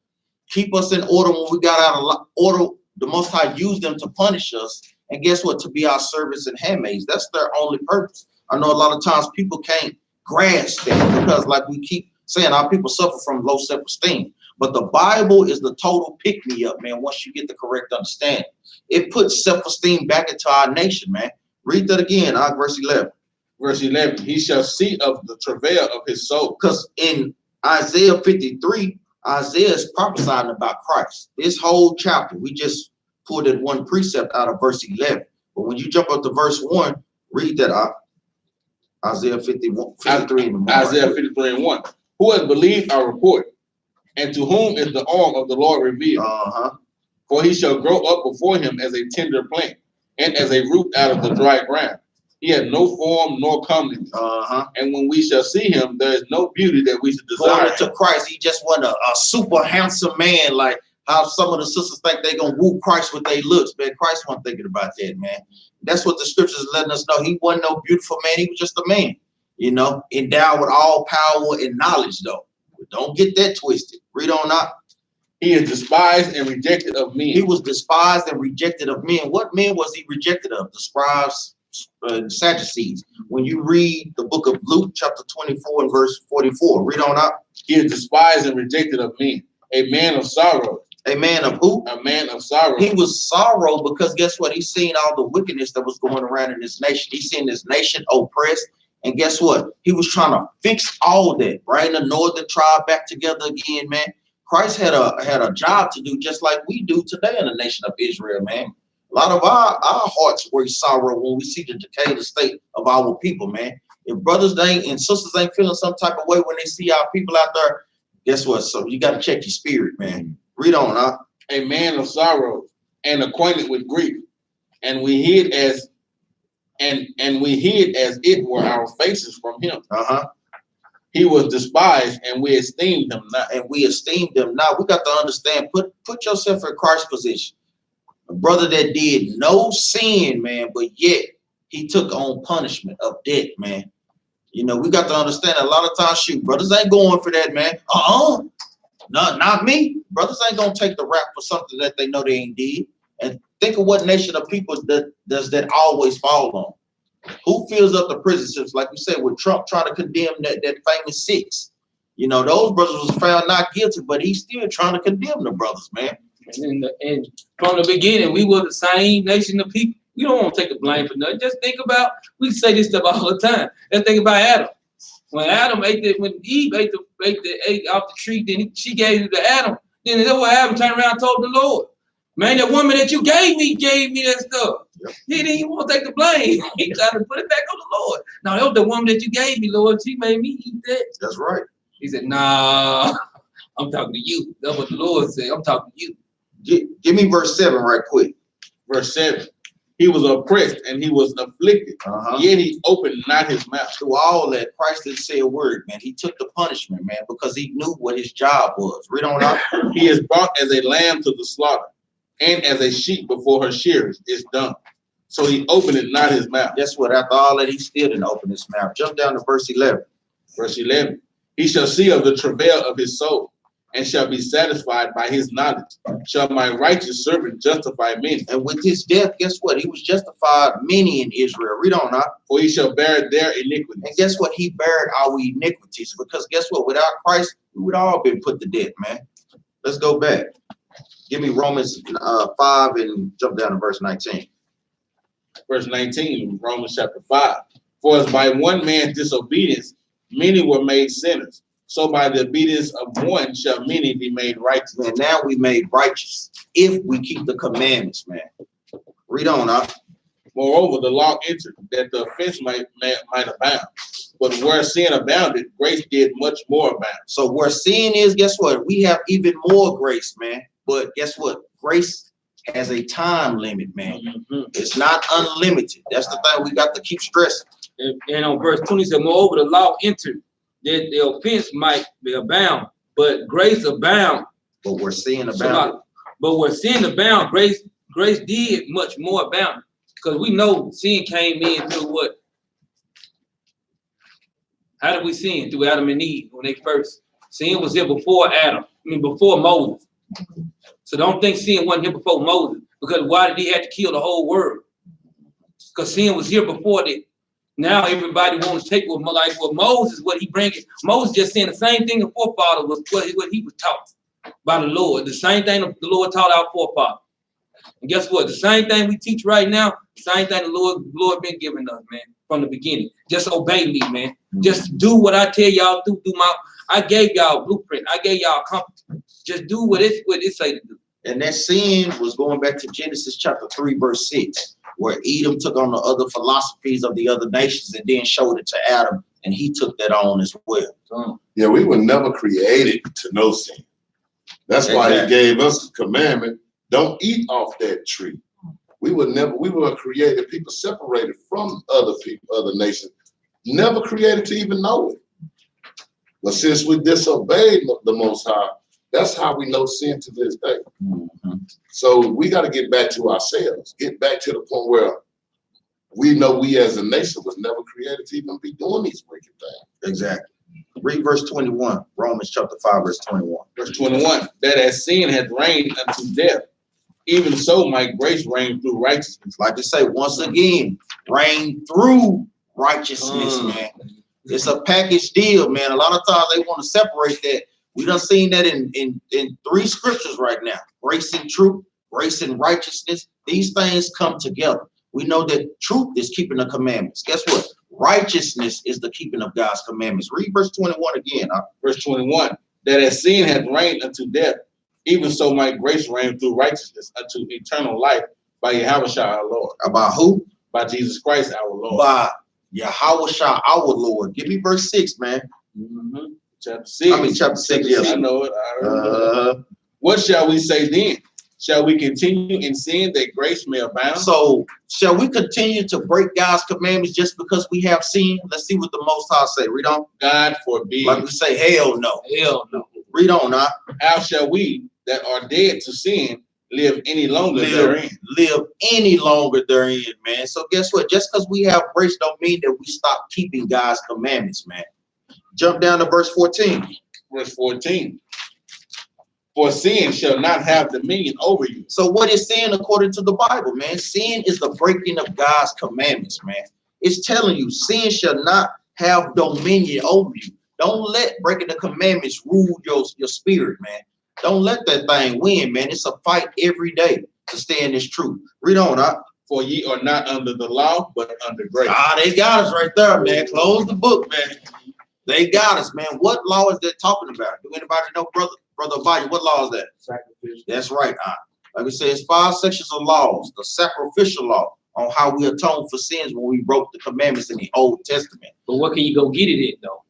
Keep us in order when we got out of order. The Most High used them to punish us. And guess what? To be our servants and handmaids. That's their only purpose. I know a lot of times people can't grasp that, because like we keep saying, our people suffer from low self-esteem. But the Bible is the total pick-me-up, man, once you get the correct understanding. It puts self-esteem back into our nation, man. Read that again, verse 11. Verse 11, he shall see of the travail of his soul. Because in Isaiah 53, Isaiah is prophesying about Christ. This whole chapter, we just pulled in one precept out of verse 11. But when you jump up to verse 1, read that Isaiah 53 in the morning. Isaiah 53:1. Who has believed our report? And to whom is the arm of the Lord revealed? For he shall grow up before him as a tender plant, and as a root out of the dry ground. He has no form nor comeliness. And when we shall see him, there is no beauty that we should desire. Going to Christ, he just wasn't a super handsome man, like how some of the sisters think they're going to woo Christ with their looks. Man, Christ wasn't thinking about that, man. That's what the scriptures is letting us know. He wasn't no beautiful man. He was just a man, endowed with all power and knowledge, though. Don't get that twisted. Read on up. He is despised and rejected of men. He was despised and rejected of men. What men was he rejected of? The scribes and Sadducees. When you read the book of Luke, chapter 24 and verse 44, read on up. He is despised and rejected of men, a man of sorrow, A man of who? A man of sorrow. He was sorrow because guess what? He seen all the wickedness that was going around in this nation. He seen this nation oppressed. And guess what? He was trying to fix all that, bring the northern tribe back together again, man. Christ had a job to do just like we do today in the nation of Israel, man. A lot of our hearts were sorrow when we see the decayed state of our people, man. If brothers and sisters ain't feeling some type of way when they see our people out there, guess what? So you got to check your spirit, man. Read on, huh? A man of sorrow and acquainted with grief, and we hid as it were our faces from him. He was despised, and we esteemed him not. And we esteemed him not. We got to understand. Put yourself in Christ's position. A brother that did no sin, man, but yet he took on punishment of death, man. You know, we got to understand a lot of times, shoot, brothers ain't going for that, man. No, not me. Brothers ain't gonna take the rap for something that they know they ain't did. And think of what nation of people does that always fall on. Who fills up the prison systems? Like we said, with Trump trying to condemn that famous 6. You know, those brothers was found not guilty, but he's still trying to condemn the brothers, man. And from the beginning, we were the same nation of people. We don't want to take the blame for nothing. Just think about, we say this stuff all the time. Let's think about Adam. When Eve ate off the tree, then she gave it to Adam. Then that's what Adam turned around and told the Lord, man, that woman that you gave me that stuff. Yep. He didn't even want to take the blame. He tried to put it back on the Lord. No, that was the woman that you gave me, Lord. She made me eat that. That's right. He said, nah, I'm talking to you. That's what the Lord said. I'm talking to you. Give me verse 7 right quick. Verse 7. He was oppressed and he was afflicted, yet he opened not his mouth. Through all that, Christ didn't say a word, man. He took the punishment, man, because he knew what his job was. Read on out. He is brought as a lamb to the slaughter, and as a sheep before her shearers is dumb. So he opened not his mouth. Guess what? After all that, he still didn't open his mouth. Jump down to verse 11. Verse 11. He shall see of the travail of his soul, and shall be satisfied by his knowledge. Shall my righteous servant justify many? And with his death, guess what? He was justified many in Israel. Read on now. For he shall bear their iniquities. And guess what? He bared our iniquities. Because guess what? Without Christ, we would all been put to death, man. Let's go back. Give me Romans 5 and jump down to verse 19. Verse 19, Romans chapter 5. For as by one man's disobedience, many were made sinners. So by the obedience of one shall many be made righteous. And now we made righteous if we keep the commandments, man. Read on, huh? Moreover, the law entered that the offense might abound. But where sin abounded, grace did much more abound. So where sin is, guess what? We have even more grace, man. But guess what? Grace has a time limit, man. It's not unlimited. That's the thing we got to keep stressing. And on verse 20 said, moreover, the law entered that the offense might be abound, but grace abound. But we're sin abound. But where sin abound, grace did much more abound. Because we know sin came in through what? How did we sin? Through Adam and Eve when they first. Sin was here before Adam. Before Moses. So don't think sin wasn't here before Moses. Because why did he have to kill the whole world? Because sin was here before that. Now everybody wants to take what Moses, what he bringing. Moses just saying the same thing the forefather was what he was taught by the Lord. The same thing the Lord taught our forefather. And guess what? The same thing we teach right now, the same thing the Lord been giving us, man, from the beginning. Just obey me, man. Just do what I tell y'all to do. I gave y'all a blueprint. I gave y'all a compass. Just do what it say to do. And that sin was going back to Genesis chapter 3, verse 6. Where Edom took on the other philosophies of the other nations and then showed it to Adam, and he took that on as well. Yeah, we were never created to know sin. That's why he gave us the commandment, don't eat off that tree. We were created, people separated from other people, other nations, never created to even know it. But since we disobeyed the Most High, that's how we know sin to this day. So we got to get back to ourselves, get back to the point where we know we as a nation was never created to even be doing these wicked things. Exactly. Read verse 21, Romans chapter 5, verse 21. Verse 21, that as sin had reigned unto death, even so might grace reign through righteousness. Like you say, once again, reign through righteousness, man. It's a package deal, man. A lot of times they want to separate that. We done seen that in 3 scriptures right now. Grace and truth, grace and righteousness. These things come together. We know that truth is keeping the commandments. Guess what? Righteousness is the keeping of God's commandments. Read verse 21 again. Verse 21, that as sin hath reigned unto death, even so might grace reign through righteousness unto eternal life by Yahushua our Lord. About who? By Jesus Christ our Lord. By Yahushua our Lord. Give me verse 6, man. Chapter 6. I mean, chapter 6, yes. I know it. I know it. What shall we say then? Shall we continue in sin that grace may abound? So, shall we continue to break God's commandments just because we have sinned? Let's see what the Most High say. Read on. God forbid. Like we say, hell no. Hell no. Read on, now. How shall we that are dead to sin live any longer therein? Live any longer therein, man. So guess what? Just because we have grace don't mean that we stop keeping God's commandments, man. Jump down to verse 14. Verse 14. For sin shall not have dominion over you. So what is sin according to the Bible, man? Sin is the breaking of God's commandments, man. It's telling you sin shall not have dominion over you. Don't let breaking the commandments rule your spirit, man. Don't let that thing win, man. It's a fight every day to stay in this truth. Read on, huh? For ye are not under the law, but under grace. They got us right there, man. Close the book, man. They got us, man. What law is that talking about? Do anybody know, brother Abaya? What law is that? Sacrificial. That's right. Like we say, it's 5 sections of laws. The sacrificial law on how we atone for sins when we broke the commandments in the Old Testament. But what can you go get it at, though?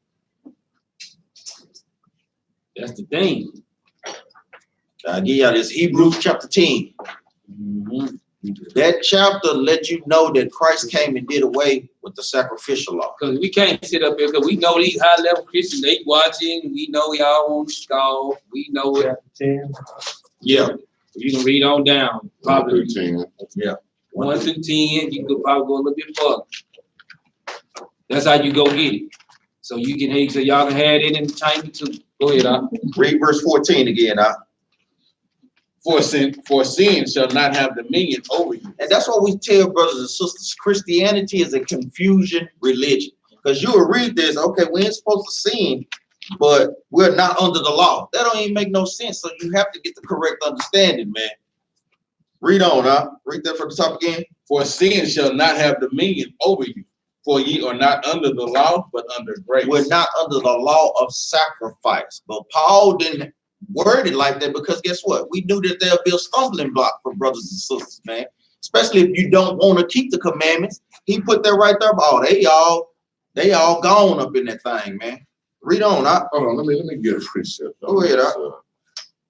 That's the thing. I give y'all this Hebrews chapter 10. That chapter let you know that Christ came and did away with the sacrificial law. Because we can't sit up here because we know these high level Christians, they watching. We know y'all on the skull. We know it. Yeah. You can read on down. Probably 13. Yeah. 1 through 10. You could probably go a little bit further. That's how you go get it. So you can, so y'all can have it in the entertainment too. Go ahead, Read verse 14 again, For sin shall not have dominion over you. And that's what we tell brothers and sisters. Christianity is a confusion religion. Because you will read this, okay, we ain't supposed to sin, but we're not under the law. That don't even make no sense. So you have to get the correct understanding, man. Read on, Read that from the top again. For sin shall not have dominion over you. For ye are not under the law, but under grace. We're not under the law of sacrifice. But Paul didn't word it like that because guess what? We knew that there'll be a stumbling block for brothers and sisters, man. Especially if you don't want to keep the commandments. He put that right there. Oh, they all gone up in that thing, man. Read on. Hold on, let me get a precept. Go ahead,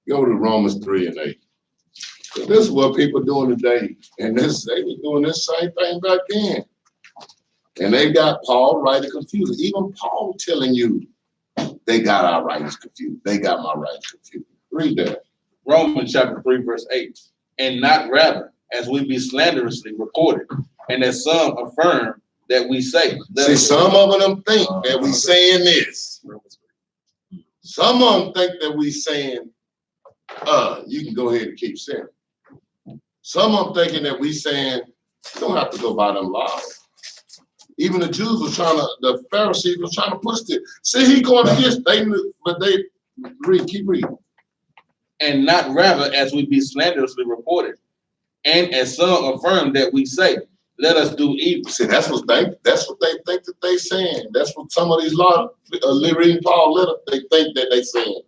Go to Romans 3 and 8. So this is what people doing today. And they were doing this same thing back then. And they got Paul right confused. Even Paul telling you they got our rights confused. They got my rights confused. Read that. Romans chapter 3, verse 8. And not rather, as we be slanderously reported, and as some affirm that we say. See, some of them think that we saying this. Some of them think that we saying, you can go ahead and keep saying. Some of them thinking that we saying, you don't have to go by them laws. Even the Jews were the Pharisees were trying to push it. See, he going against, keep reading. And not rather as we be slanderously reported, and as some affirm that we say, let us do evil. See, that's what they think that they saying. That's what some of these laws, reading Paul letter, they think that they saying.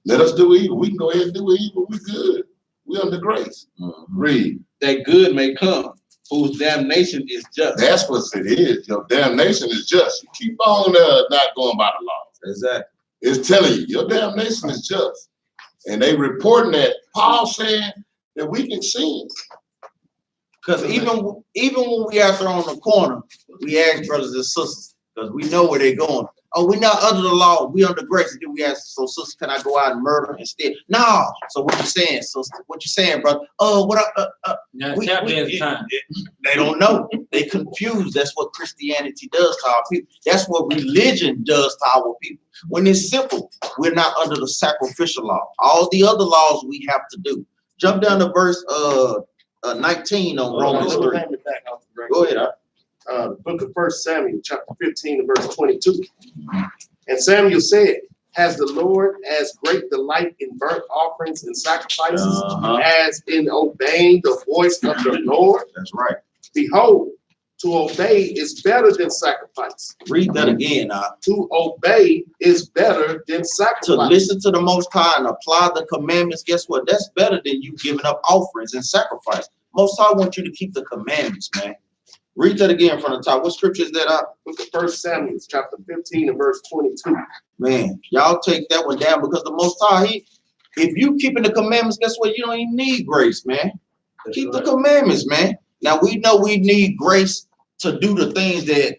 Let us do evil. We can go ahead and do evil. We good. We under grace. Read. That good may come, whose damnation is just. That's what it is. Your damnation is just. You keep on not going by the law. Exactly. It's telling you your damnation is just. And they reporting that Paul saying that we can sin. Because even when we out there on the corner, we ask brothers and sisters, because we know where they're going. Oh, we're not under the law, we under grace. And then we ask, so sister, can I go out and murder instead? No. So what you saying, sister? What you saying, brother? Oh, what now, time. they don't know. They confused. That's what Christianity does to our people. That's what religion does to our people. When it's simple, we're not under the sacrificial law. All the other laws we have to do. Jump down to verse 19 on Romans 3. Go ahead. The book of 1 Samuel, chapter 15, and verse 22. And Samuel said, Has the Lord as great delight in burnt offerings and sacrifices as in obeying the voice of the Lord? That's right. Behold, to obey is better than sacrifice. Read that again. To obey is better than To sacrifice. listen to the Most High and apply the commandments, guess what? That's better than you giving up offerings and sacrifice. Most High wants you to keep the commandments, man. Read that again from the top. What scripture is that? Look at 1 Samuel chapter 15 and verse 22. Man, y'all take that one down because the Most High, if you keeping the commandments, guess what? You don't even need grace, man. Keep the commandments, man. Now we know we need grace to do the things that,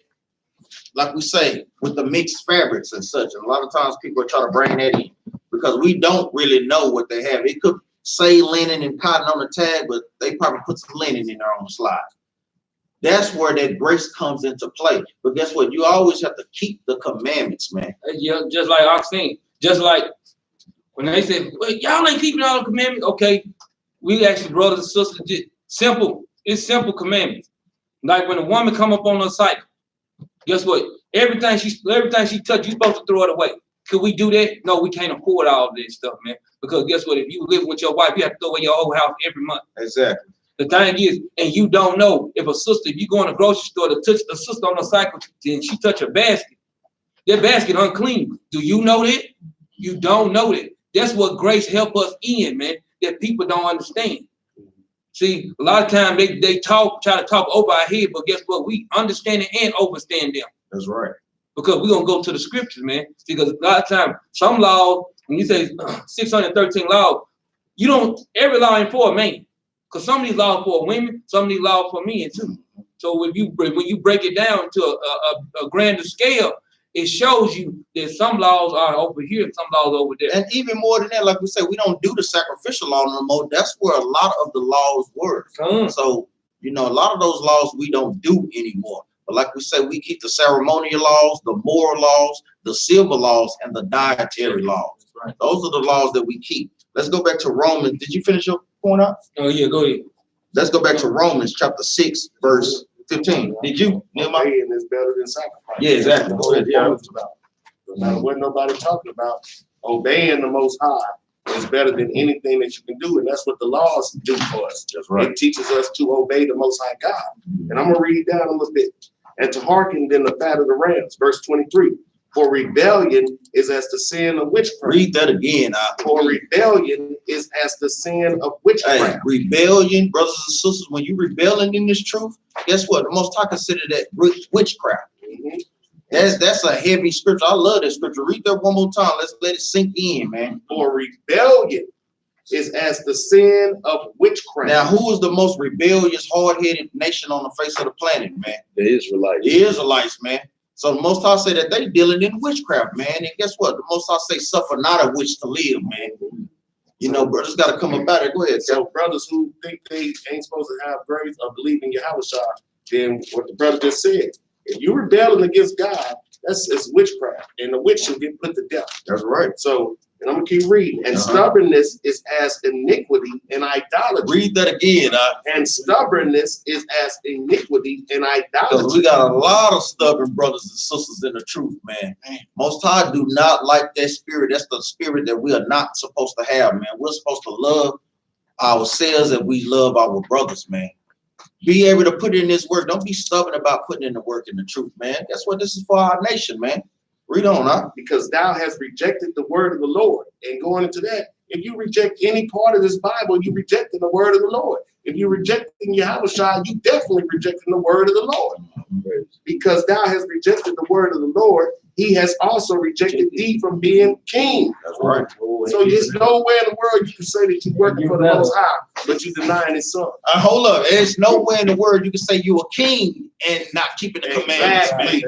like we say, with the mixed fabrics and such. And a lot of times people are trying to bring that in because we don't really know what they have. It could say linen and cotton on the tag, but they probably put some linen in there on the slide. That's where that grace comes into play. But guess what? You always have to keep the commandments, man. Yeah, just like I seen, just like when they said, well, y'all ain't keeping all the commandments. Okay, we actually, brothers and sisters, just simple. It's simple commandments. Like when a woman come up on her cycle, guess what? Everything she touch, you supposed to throw it away. Could we do that? No, we can't afford all this stuff, man. Because guess what? If you live with your wife, you have to throw away your whole house every month. Exactly. The thing is, and you don't know if a sister, if you go in the grocery store to touch a sister on a cycle, then she touch a basket. That basket unclean. Do you know that? You don't know that. That's what grace help us in, man. That people don't understand. See, a lot of times they try to talk over our head, but guess what? We understand it and overstand them. That's right. Because we're gonna go to the scriptures, man. Because a lot of times, some laws, when you say 613 laws, you don't, every law ain't for a man. Because some of these laws for women, some of these laws for men too. So when you break it down to a grander scale, it shows you that some laws are over here and some laws over there. And even more than that, like we said, we don't do the sacrificial law no more. That's where a lot of the laws were. So, you know, a lot of those laws we don't do anymore. But like we say, we keep the ceremonial laws, the moral laws, the civil laws, and the dietary laws. Right. Those are the laws that we keep. Let's go back to Romans. Did you finish your point out? Oh, yeah, go ahead. Let's go back to Romans chapter 6, verse 15. Did you? Obeying is better than sacrifice. Yeah, exactly. Go ahead. Yeah. No matter what nobody talking about, obeying the Most High is better than anything that you can do, and that's what the laws do for us. That's right. It teaches us to obey the Most High God. And I'm gonna read down a little bit. And to hearken then the fat of the rams, verse 23. For rebellion is as the sin of witchcraft. Read that again. For rebellion is as the sin of witchcraft. Hey, rebellion, brothers and sisters, when you rebelling in this truth, guess what? The Most High consider that witchcraft. Mm-hmm. That's a heavy scripture. I love that scripture. Read that one more time. Let's let it sink in, man. For rebellion is as the sin of witchcraft. Now, who is the most rebellious, hard-headed nation on the face of the planet, man? The Israelites. The Israelites, man. So the Most High say that they dealing in witchcraft, man. And guess what? The Most High say, suffer not a witch to live, man. You know, brothers got to come about it. Go ahead. So brothers who think they ain't supposed to have grace or believe in Yahweh, then what the brother just said, if you rebelling against God, it's witchcraft, and the witch will get put to death. That's right. So, and I'm gonna keep reading. And stubbornness is as iniquity and idolatry. Read that again. And stubbornness is as iniquity and idolatry. Because we got a lot of stubborn brothers and sisters in the truth, man. Most High do not like that spirit. That's the spirit that we are not supposed to have, man. We're supposed to love ourselves and we love our brothers, man. Be able to put in this work. Don't be stubborn about putting in the work in the truth, man. That's what this is for our nation, man. Read on, huh? Because thou hast rejected the word of the Lord. And going into that, if you reject any part of this Bible, you rejecting the word of the Lord. If you rejecting Yahweh, you definitely rejecting the word of the Lord. Because thou hast rejected the word of the Lord, he has also rejected thee from being king. That's right. So there's nowhere in the world you can say that you're working for the Most High, but you denying his son. Hold up. There's nowhere in the world you can say you're a king and not keeping the commandments, man.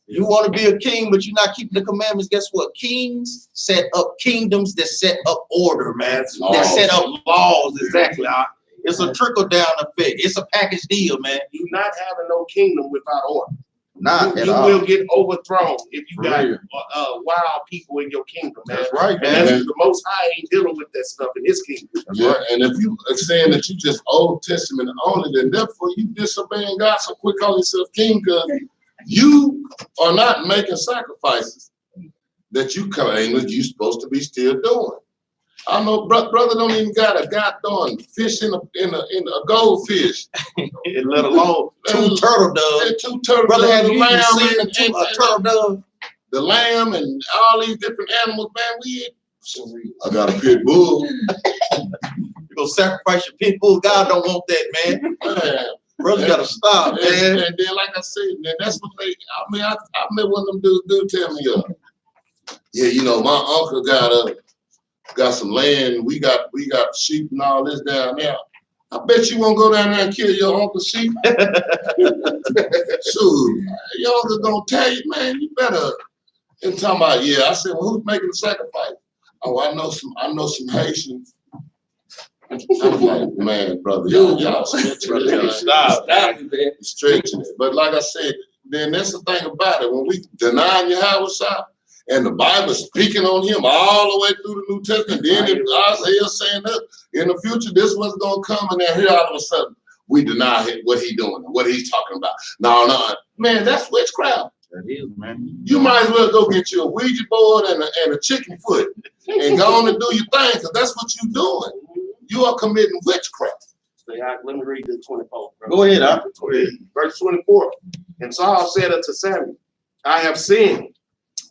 You want to be a king, but you're not keeping the commandments. Guess what? Kings set up kingdoms that set up order, man. That set up laws. Exactly. It's a trickle down effect. It's a package deal, man. You're not having no kingdom without order. Not at you all. will get overthrown if you got wild people in your kingdom, man. That's right, man. And that's the Most High ain't dealing with that stuff in his kingdom. Yeah, and if you are saying that you just Old Testament only, then therefore you disobeying God, so quit calling yourself king, because you are not making sacrifices. that you claim that you supposed to be still doing. I know brother don't even got a goddamn fish in a goldfish. And let alone two turtle doves. Two turtle Brother, have doves, you the even lamb, seen a turtle dove? the lamb and all these different animals, man. I got a pit bull. You gonna sacrifice your pit bull? God don't want that, man. Brother gotta stop, man. And then, like I said, man, that's what they. I mean, I met one of them dudes tell me, yeah, you know, my uncle got some land. We got sheep and all this down there. I bet you won't go down there and kill your uncle's sheep. Shoot, your uncle gonna tell you, man, you better. And talking about, yeah. I said, well, who's making the sacrifice? Oh, I know some Haitians. I'm like, man, brother, y'all stretching it. Stop. Stretching it. But like I said, then that's the thing about it. When we deny Yahweh and the Bible speaking on him all the way through the New Testament, then if Isaiah saying that in the future, this was gonna come, and then here all of a sudden we deny him, what he doing, what he's talking about. No, man, that's witchcraft. That is, man. You might as well go get you a Ouija board and a chicken foot and go on and do your thing, because that's what you're doing. You are committing witchcraft. Let me read this 24. Go ahead, Go ahead. Verse 24. And Saul said unto Samuel, I have sinned,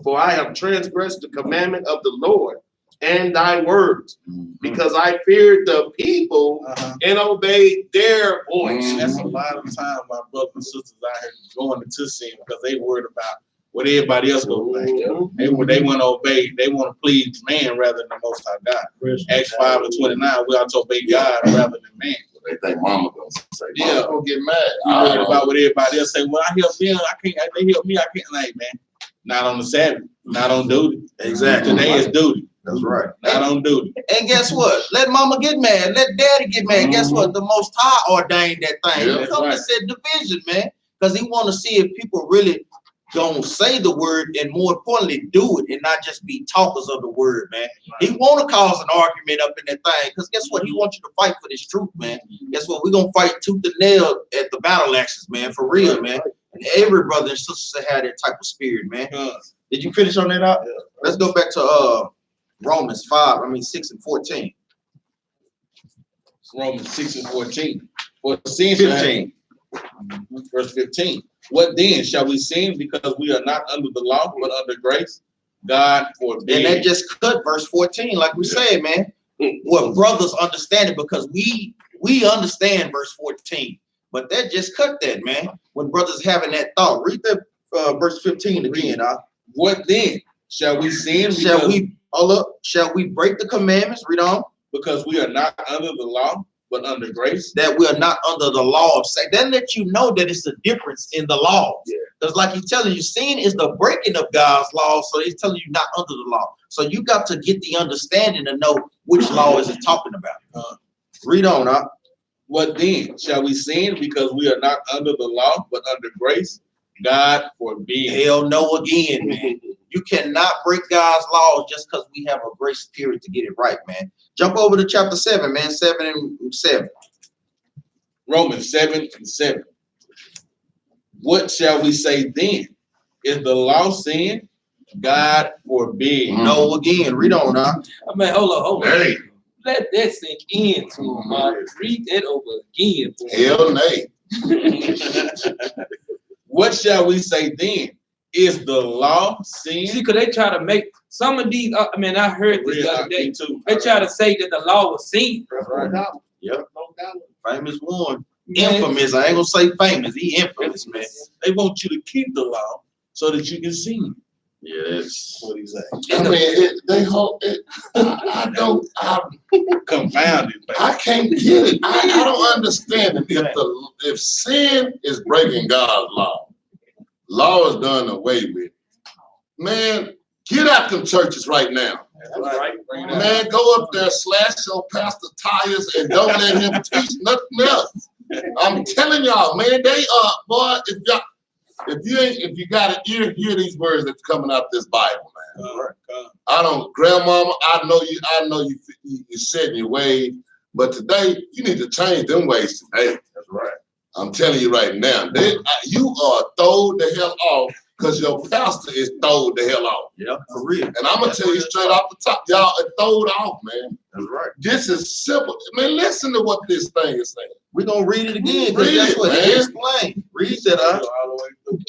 for I have transgressed the commandment of the Lord and thy words, because I feared the people and obeyed their voice. That's a lot of time my brothers and sisters out here going into sin because they worried about what everybody else gonna think. They want to obey, they want to please man rather than the Most High God. Acts 5:29, we ought to obey God rather than man. They think mama gonna say, Yeah, gonna get mad. You worried about what everybody else say. Well, I help them, I can't. They help me, I can't. Like, man, not on the Sabbath, not on duty. Exactly. Today is duty. That's right. Not on duty. And guess what? Let mama get mad. Let daddy get mad. Guess what? The Most High ordained that thing. Yeah, He come and said division, man. Because he want to see if people really gonna say the word and more importantly do it and not just be talkers of the word, man. He want to cause an argument up in that thing because guess what? He wants you to fight for this truth, man. Guess what? We're gonna fight tooth and nail at the battle axes, man, for real, man. And every brother and sister should have that type of spirit, man. Did you finish on that out? Yeah. Let's go back to Romans 6 and 14. Romans 6 and 14. For sin 15. Verse 15. What then? Shall we sin because we are not under the law, but under grace? God forbid. And that just cut verse 14, like we said, man. What brothers understand it because we understand verse 14. But that just cut that, man. When brothers having that thought. Read that verse 15 again. What then? Shall we sin? Shall we break the commandments? Read on. Because we are not under the law, but under grace. That we are not under the law of sin. That lets you know that it's a difference in the laws. Because like he's telling you, sin is the breaking of God's law. So he's telling you not under the law. So you got to get the understanding to know which law is it talking about. Read on, What then? Shall we sin because we are not under the law, but under grace? God forbid. Hell no again, man. You cannot break God's laws just because we have a grace period to get it right, man. Jump over to chapter 7, man. 7 and 7. Romans 7 and 7. What shall we say then? Is the law sin? God forbid. No again. Read on now. I mean, hold on. Hey. Let that sink into him, man. Read that over again. Hell nay. What shall we say then? Is the law sin? See, because they try to make some of these, I heard this the other day too. They try to say that the law was sin. Right. Yep. Famous one. Infamous. I ain't gonna say famous. He infamous, man. They want you to keep the law so that you can sin. Yeah, that's what he's saying. I mean, they hope it. I'm confounded. I can't get it. I don't understand it. If sin is breaking God's law is done away with. Man, get out them churches right now. That's right. Man, go up there, slash your pastor tires, and don't let him teach nothing else. I'm telling y'all, man, they are, boy, if you got an ear, hear these words that's coming out this Bible, man. Grandmama, I know you set in your way, but today you need to change them ways today. That's right. I'm telling you right now, you are thrown the hell off because your pastor is throwed the hell off. Yeah, for real. And I'm gonna tell you straight off the top, y'all are throwed off, man. That's right. This is simple. Man, listen to what this thing is saying. We're gonna read it again, because Read that's it, what man. it explains. Read that out. All the way through.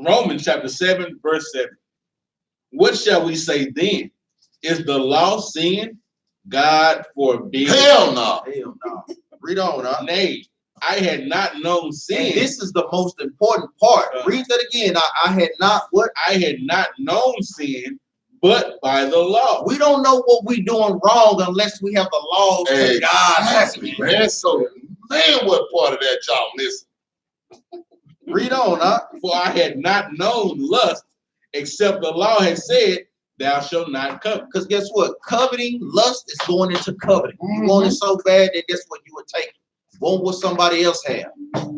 Romans chapter 7, verse 7. What shall we say then? Is the law sin? God forbid. Hell no. Hell no. Read on, huh? Nay, I had not known sin. And this is the most important part. Read that again. I had not what? I had not known sin, but by the law. We don't know what we doing wrong unless we have the laws to God. Exactly, man. So, man, what part of that y'all missing? Read on, huh? For I had not known lust, except the law had said, thou shalt not covet. Because guess what? Coveting, lust is going into coveting. You want it so bad that guess what? You would take want what somebody else have.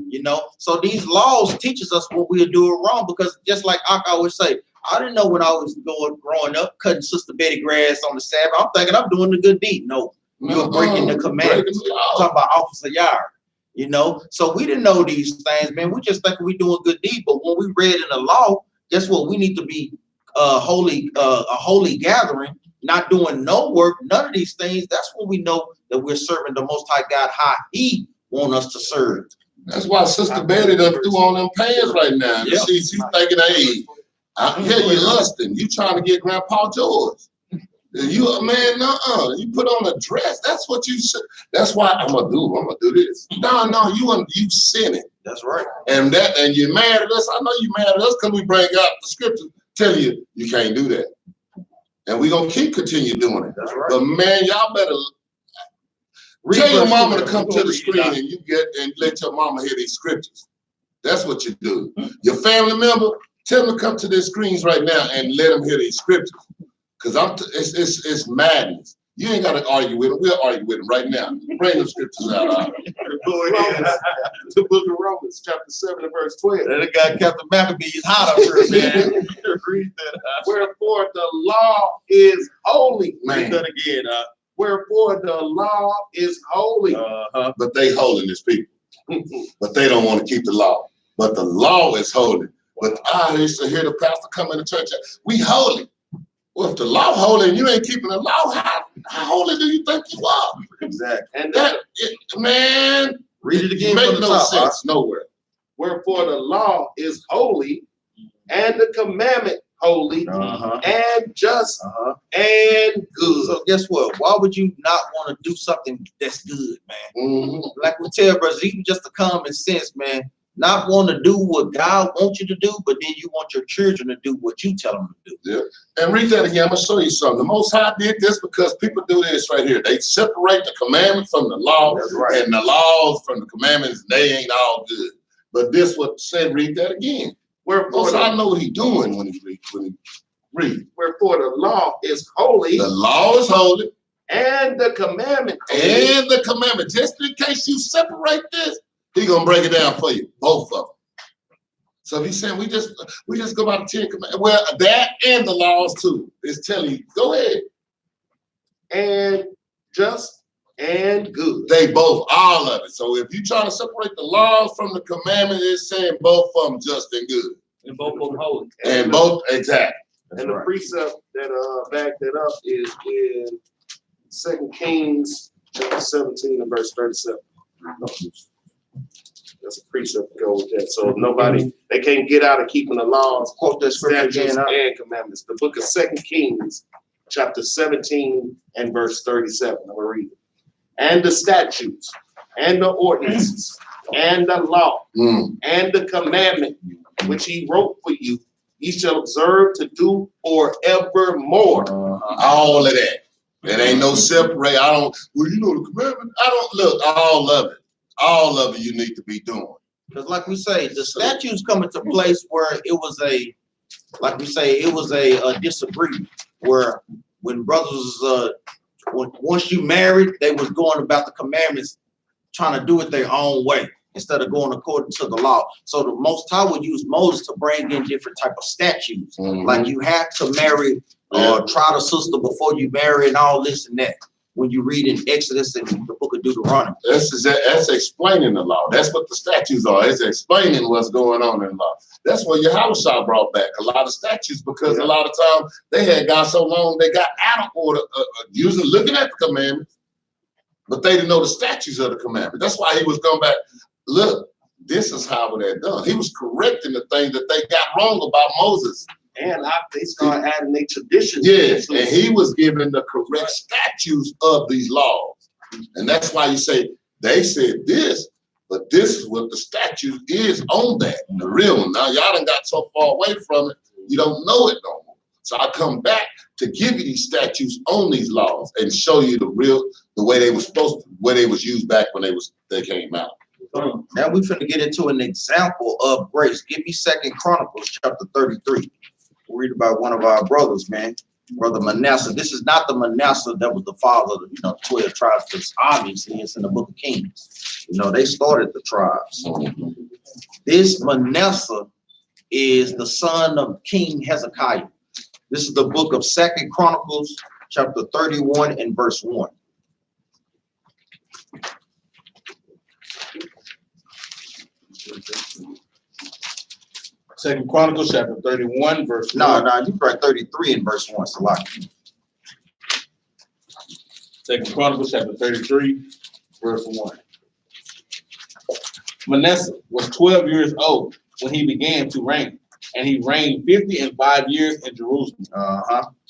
You know? So these laws teaches us what we're doing wrong, because just like I always say, I didn't know when I was growing up, cutting Sister Betty grass on the Sabbath. I'm thinking I'm doing the good deed. No, you're breaking the commandments. Talking about Officer Yard. You know, so we didn't know these things, man. We just think we doing good deed, but when we read in the law, guess what? We need to be a holy gathering, not doing no work, none of these things. That's when we know that we're serving the Most High God, how He want us to serve. That's why Sister Betty done threw on them pants right now. Yep. She's thinking, hey, I hear you lusting. You trying to get Grandpa George. You man, you put on a dress. That's what you should. That's why I'm gonna do this. No, you sinning. That's right. And you're mad at us. I know you're mad at us because we bring out the scriptures, tell you can't do that. And we're gonna continue doing it. That's right. But man, y'all better tell your mama to come to the screen and let your mama hear these scriptures. That's what you do. Your family member, tell them to come to their screens right now and let them hear these scriptures. Because it's madness. You ain't got to argue with them. We'll argue with them right now. Bring the scriptures out. The book of Romans, chapter 7 and verse 12. That guy Captain Maccabee is hot up here, man. Read that. Wherefore the law is holy. Man. Read that again. Wherefore the law is holy. But they holiness people. But they don't want to keep the law. But the law is holy. But I used to hear the pastor come in the church. We holy. Well, if the law holy and you ain't keeping the law, how holy do you think you are? Exactly. And Man, Read it again. make from the no top, sense nowhere. wherefore the law is holy, and the commandment holy, and just, and good. So guess what? Why would you not want to do something that's good, man? Mm-hmm. Like we tell brothers, even just the common sense, man. Not want to do what God wants you to do, but then you want your children to do what you tell them to do. Yeah. And read that again. I'm going to show you something. The Most High did this because people do this right here. They separate the commandment from the law. That's right. And the laws from the commandments, they ain't all good. But this what said, read that again. Most High know what he's doing when he read. Wherefore the law is holy. The law is holy. And the commandment holy. And the commandment. Just in case you separate this, he's gonna break it down for you, both of them. So if he's saying we just go by the 10 commandments, well, that and the laws too. It's telling you, go ahead. And just and good. They both, all of it. So if you try to separate the laws from the commandments, it's saying both of them just and good. And both of them holy. And both, exactly. And the precept that back that up is in 2 Kings chapter 17 and verse 37. That's a precept to go with that. So if they can't get out of keeping the laws, Quote that scripture statutes, again. and commandments. The book of 2 Kings, chapter 17 and verse 37. I'm gonna read it. And the statutes, and the ordinances, and the law, and the commandment which he wrote for you, ye shall observe to do forevermore. All of that. It ain't no separate. Well, you know the commandment. Look, all of it. All of it you need to be doing. Because like we say, the statutes come into place where it was a disagreement where when brothers once you married, they was going about the commandments, trying to do it their own way instead of going according to the law. So the Most High would use Moses to bring in different type of statutes. Like you have to marry or try the sister before you marry and all this and that. when you read in Exodus and the book of Deuteronomy. That's explaining the law. That's what the statutes are. It's explaining what's going on in the law. That's what Yahushua brought back a lot of statutes, because a lot of times they had gone so long they got out of order looking at the commandments, but they didn't know the statutes of the commandments. That's why he was going back. Look, this is how they're done. He was correcting the thing that they got wrong about Moses. And they started adding their traditions. Yes, and he was given the correct statutes of these laws. And that's why you say, they said this, but this is what the statute is on that, the real one. Now, y'all done got so far away from it, you don't know it no more. So I come back to give you these statutes on these laws and show you the way they were supposed to, where they was used back when they came out. Now we finna get into an example of grace. Give me 2nd Chronicles chapter 33. We'll read about one of our brothers, man. Brother Manasseh. This is not the Manasseh that was the father of 12 tribes, because obviously it's in the book of Kings. They started the tribes. This Manasseh is the son of King Hezekiah. This is the book of 2nd Chronicles chapter 31 and verse 1. Second Chronicles chapter 31, verse 1. No, you brought 33 in verse 1, Salaki. Second Chronicles chapter 33, verse 1. Manasseh was 12 years old when he began to reign, and he reigned 55 years in Jerusalem.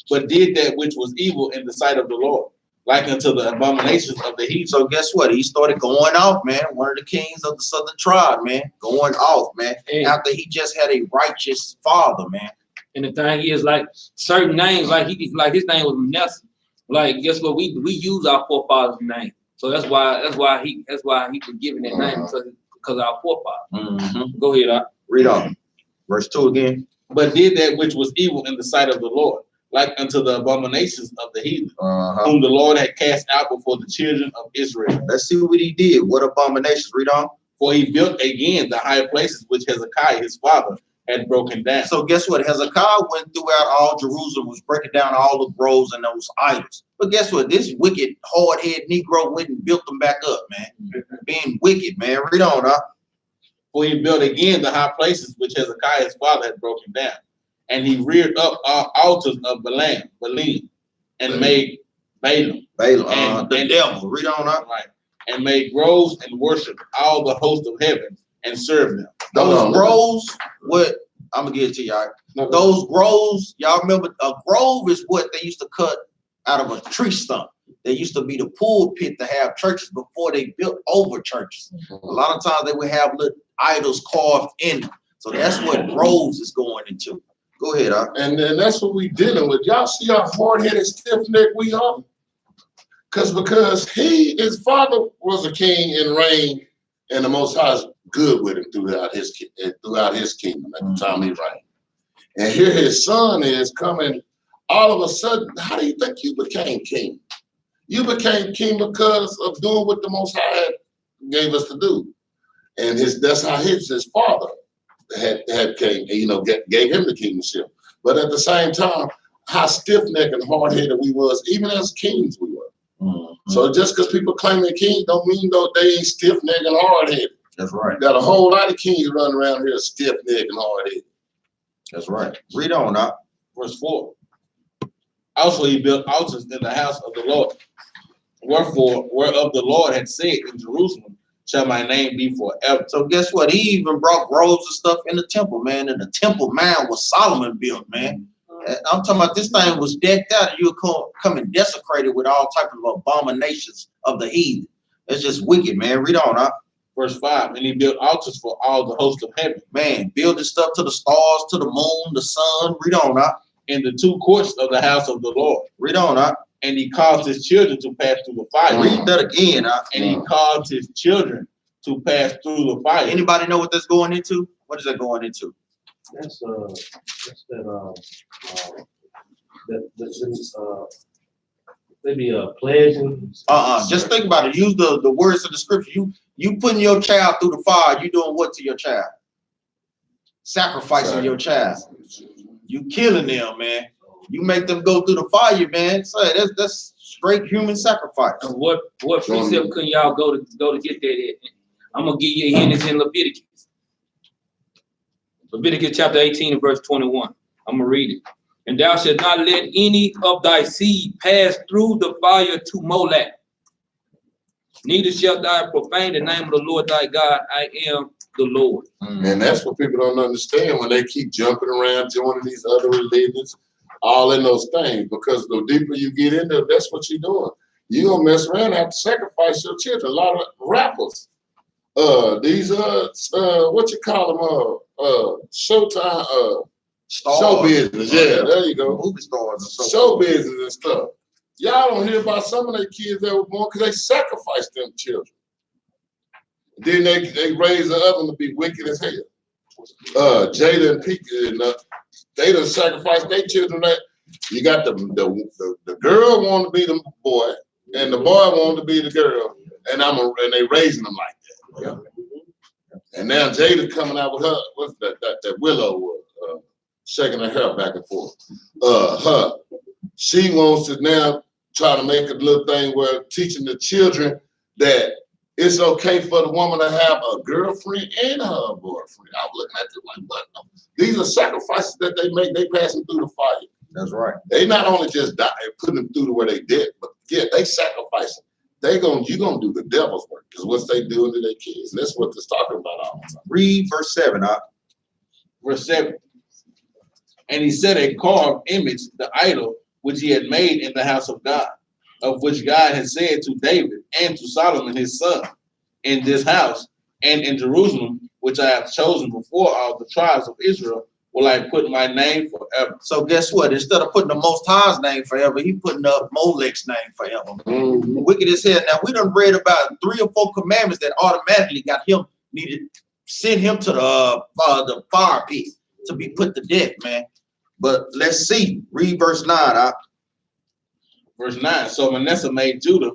But did that which was evil in the sight of the Lord, like unto the abominations of the heathen. So guess what? He started going off, man. One of the kings of the southern tribe, man, going off, man. Hey. After he just had a righteous father, man. And the thing is, like certain names, like his name was Manasseh. Like, guess what? We use our forefathers' name, so that's why he was given that name, because our forefathers. Go ahead, Read on. Verse 2 again. But did that which was evil in the sight of the Lord, like unto the abominations of the heathen, whom the Lord had cast out before the children of Israel. Let's see what he did. What abominations? Read on. For he built again the high places which Hezekiah his father had broken down. So guess what? Hezekiah went throughout all Jerusalem, was breaking down all the groves and those idols. But guess what? This wicked, hard-headed Negro went and built them back up, man. Being wicked, man. Read on, For he built again the high places which Hezekiah his father had broken down. And he reared up altars of Balaam, and made Balaam. The devil. Read on, Right. And made groves and worshiped all the host of heaven and served them. Those groves, what I'm gonna give it to y'all. Those groves, y'all remember a grove is what they used to cut out of a tree stump. They used to be the pulpit to have churches before they built over churches. A lot of times they would have little idols carved in them. So that's what groves is going into. Go ahead, And then that's what we dealing with. Y'all see how hard-headed, stiff-necked we are? Because his father was a king and reigned, and the Most High is good with him throughout his kingdom at the time he reigned. And here his son is coming all of a sudden. How do you think you became king? You became king because of doing what the Most High gave us to do. And that's how his father had king, gave him the kingship. But at the same time, how stiff-necked and hard-headed we was, even as kings we were. So just because people claim they're king don't mean though they ain't stiff-necked and hard-headed. That's right. Got a whole lot of kings running around here stiff-necked and hard-headed. That's right. Read on, Verse 4. Also he built altars in the house of the Lord. Wherefore, whereof the Lord had said in Jerusalem, shall my name be forever. So guess what? He even brought groves and stuff in the temple, man. And the temple, man, was Solomon built, man. I'm talking about this thing was decked out, and you would come and desecrate it with all types of abominations of the heathen. It's just wicked, man. Read on, Verse 5. And he built altars for all the host of heaven. Man, building stuff to the stars, to the moon, the sun. Read on, In the two courts of the house of the Lord. Read on, And he caused his children to pass through the fire. Read that again, And he caused his children to pass through the fire. Anybody know what that's going into? What is that going into? That's maybe pledging. Just think about it. Use the words of the scripture. You putting your child through the fire. You doing what to your child? Sacrificing your child. You killing them, man. You make them go through the fire, man. So that's Straight human sacrifice. And what precept couldn't y'all go to get that at? I'm gonna give you a hint. It's in Leviticus. Leviticus chapter 18 and verse 21. I'm gonna read it. And thou shalt not let any of thy seed pass through the fire to Molech. Neither shalt thou profane the name of the Lord thy God. I am the Lord. And that's what people don't understand when they keep jumping around, joining these other religions, all in those things. Because the deeper you get into it, that's what you're doing. You're gonna mess around and have to sacrifice your children. A lot of rappers, these what you call them, Showtime, show business. Yeah, there you go. Movie stars and so Show forth. business and stuff. Y'all don't hear about some of their kids that were born because they sacrificed them children. Then they raise the other to be wicked as hell. Jada and Pika, they done sacrificed their children. That you got the girl want to be the boy, and the boy want to be the girl, and they raising them like that. Yeah. And now Jada coming out with her, what's that Willow shaking her hair back and forth. She wants to now try to make a little thing where teaching the children that it's okay for the woman to have a girlfriend and her boyfriend. I was looking at it like, what? These are sacrifices that they make. They pass them through the fire. That's right. They not only just die and put them through to where they dead, but yeah, they sacrifice them. You gonna do the devil's work because what they doing to their kids. And that's what it's talking about all the time. Read verse 7. Verse 7. And he set a carved image, the idol, which he had made in the house of God, of which God had said to David and to Solomon his son, in this house and in Jerusalem, which I have chosen before all the tribes of Israel, will I put my name forever. So guess what? Instead of putting the Most High's name forever, he putting up Molech's name forever. Wicked as hell. Now we done read about 3 or 4 commandments that automatically got him send him to the fire pit to be put to death, man. But let's see. Read verse 9. Verse 9. So Manasseh made Judah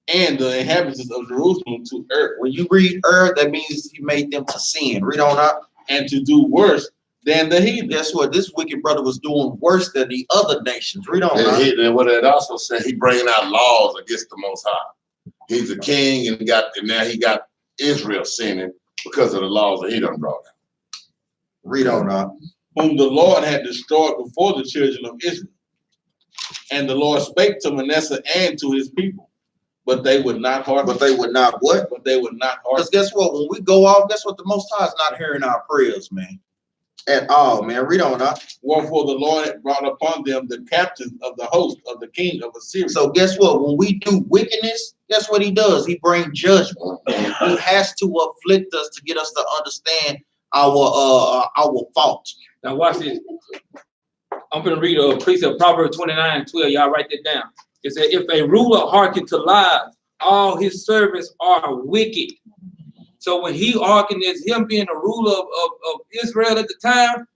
and the inhabitants of Jerusalem to err. When you read err, that means he made them to sin. Read on up. And to do worse than the heathen. Guess what? This wicked brother was doing worse than the other nations. Read on up. And what it also said, he bringing out laws against the Most High. He's a king and now he got Israel sinning because of the laws that he done brought out. Read on up. Whom the Lord had destroyed before the children of Israel. And the Lord spake to Manasseh and to his people, but they would not hearken. But they would not what? But they would not hearken. Because guess what? When we go off, guess what? The Most High is not hearing our prayers, man. At all, man. Read on up. Wherefore the Lord had brought upon them the captains of the host of the king of Assyria. So guess what? When we do wickedness, guess what he does? He brings judgment. He has to afflict us to get us to understand our fault. Now watch this. I'm going to read a precept, Proverbs 29:12. Y'all write that down. It said, if a ruler hearken to lies, all his servants are wicked. So when he hearkened as him being a ruler of Israel at the time,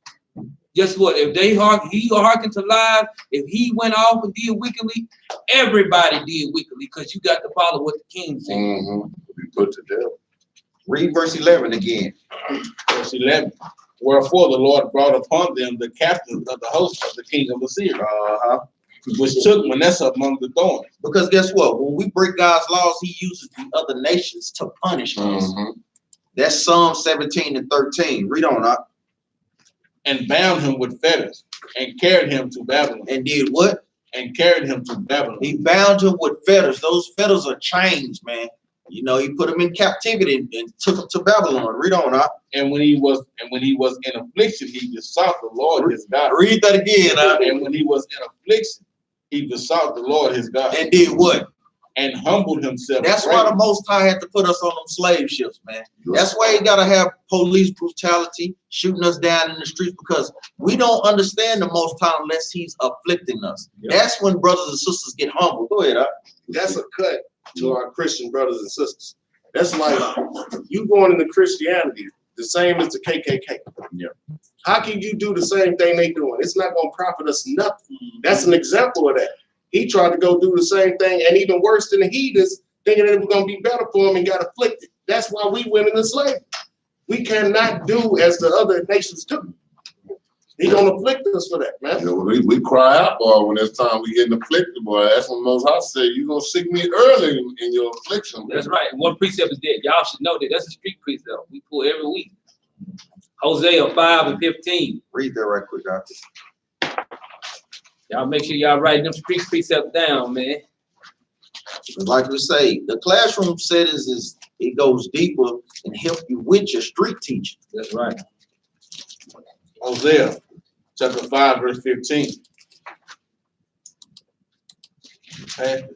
guess what? If he hearkened to lies, if he went off and did wickedly, everybody did wickedly because you got to follow what the king said. Be put to death. Read verse 11 again. Verse 11. Wherefore the Lord brought upon them the captains of the host of the king of Assyria, which took Manasseh among the thorns. Because guess what? When we break God's laws, he uses the other nations to punish us. That's Psalm 17:13. Read on up. And bound him with fetters and carried him to Babylon. And did what? And carried him to Babylon. He bound him with fetters. Those fetters are chains, man. You know, he put him in captivity and took him to Babylon. Read on up. And when he was in affliction, he besought the Lord his God. Read that again. And when he was in affliction, he besought the Lord his God. And did what? And humbled himself. That's why the Most High had to put us on them slave ships, man. That's why he gotta have police brutality shooting us down in the streets, because we don't understand the Most High unless he's afflicting us. That's when brothers and sisters get humble. Go ahead. That's a cut to our Christian brothers and sisters. That's like you going into Christianity, the same as the KKK. How can you do the same thing they doing? It's not gonna profit us nothing. That's an example of that. He tried to go do the same thing, and even worse than the heathens, thinking it was gonna be better for him and got afflicted. That's why we went into slavery. We cannot do as the other nations do. He gonna afflict us for that, man. You know, we cry out, boy, when it's time we get afflicted, boy. That's when Most High said, you gonna seek me early in your affliction. That's right. One precept is that y'all should know that. That's a street precept. We pull every week. Hosea 5:15. Read that right quick, Doctor. Y'all make sure y'all write them street precepts down, man. Like we say, the classroom settings it goes deeper and help you with your street teaching. That's right. Hosea chapter 5, verse 15. Okay.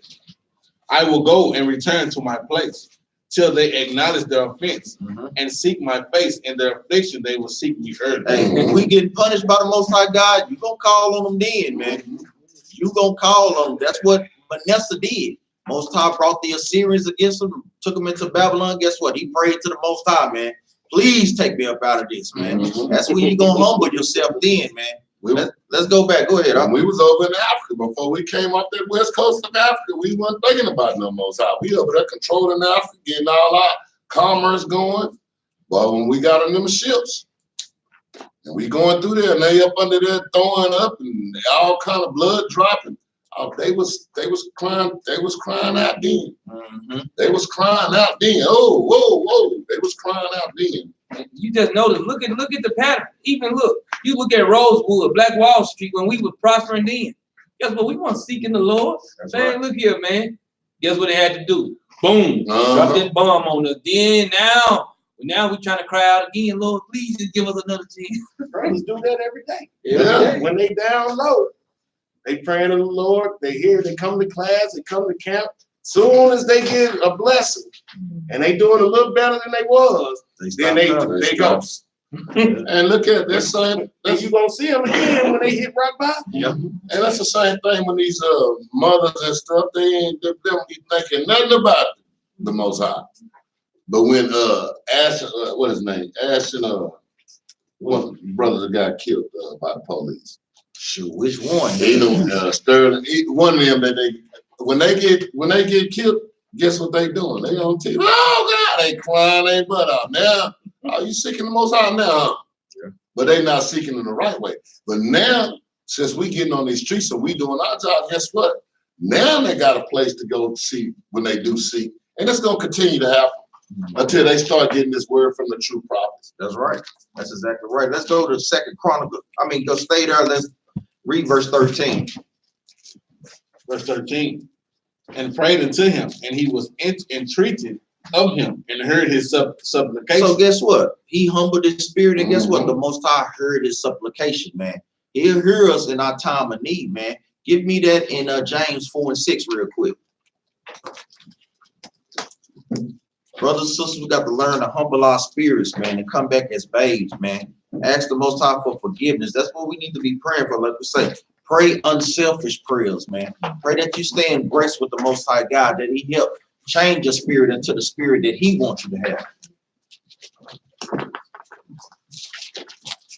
I will go and return to my place till they acknowledge their offense and seek my face. In their affliction, they will seek me early. Hey, when we get punished by the Most High God, you gonna call on them then, man. You gonna call on them. That's what Manasseh did. Most High brought the Assyrians against him, took them into Babylon. Guess what? He prayed to the Most High, man. Please take me up out of this, man. That's when you gonna humble yourself then, man. Let's go back. Go ahead. When we was over in Africa, before we came off that west coast of Africa, we weren't thinking about no Most High. We over there controlling Africa, getting all our commerce going. But when we got on them ships, and we going through there, and they up under there throwing up and all kind of blood dropping. They was crying out then. They was crying out then. Oh, whoa. They was crying out then. You just notice, look at the pattern. Even you look at Rosewood, Black Wall Street, when we was prospering then. Guess what? We weren't seeking the Lord. That's Man, right. Look here, man. Guess what they had to do? Boom. Drop that bomb on us. Then now we trying to cry out again, Lord, please just give us another chance. Brothers do that every day. Yeah. When they down low, they praying to the Lord. They come to class, they come to camp. Soon as they get a blessing and they doing a little better than they was, then they go. And look at that same. And you gonna see them again when they hit rock bottom. Yep. And that's the same thing when these mothers and stuff, they don't be thinking nothing about the Most High. But when Ashton, what his name? Ashton, one brother that got killed by the police. Shoot, which one? You know, Sterling. One of them that when they get killed, guess what they doing? They on TV. Oh God, they crying their butt out. Now, are you seeking the Most High now? Huh? Yeah. But they not seeking in the right way. But now, since we getting on these streets and we doing our job, guess what? Now they got a place to go see when they do seek, and it's gonna continue to happen until they start getting this word from the true prophets. That's right. That's exactly right. Let's go to Second Chronicle. Go stay there. Let's read verse 13. Verse 13. And prayed unto him, and he was entreated of him and heard his supplication. So guess what? He humbled his spirit, and guess what? The Most High heard his supplication, man. He'll hear us in our time of need, man. Give me that in James 4:6 real quick. Brothers and sisters, we got to learn to humble our spirits, man, and come back as babes, man. Ask the Most High for forgiveness. That's what we need to be praying for. Like we say, pray unselfish prayers, man. Pray that you stay in grace with the Most High God, that He help change your spirit into the spirit that He wants you to have.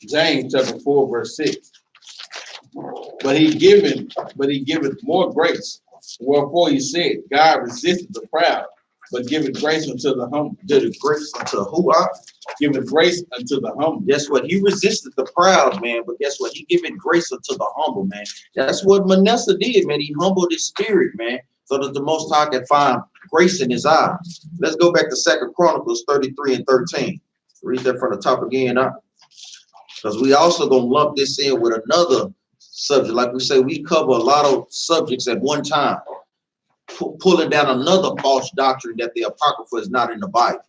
James chapter 4, verse 6. But he giveth more grace. Wherefore he said, God resisteth the proud, but giveth grace unto the humble. Did grace unto who are? Giveth grace unto the humble. Guess what? He resisted the proud, man, but guess what? He giving grace unto the humble, man. That's what Manasseh did, man. He humbled his spirit, man, so that the Most High can find grace in his eyes. Let's go back to 2 Chronicles 33 and 13. Read that from the top again, because we also gonna lump this in with another subject. Like we say, we cover a lot of subjects at one time, pulling down another false doctrine that the Apocrypha is not in the Bible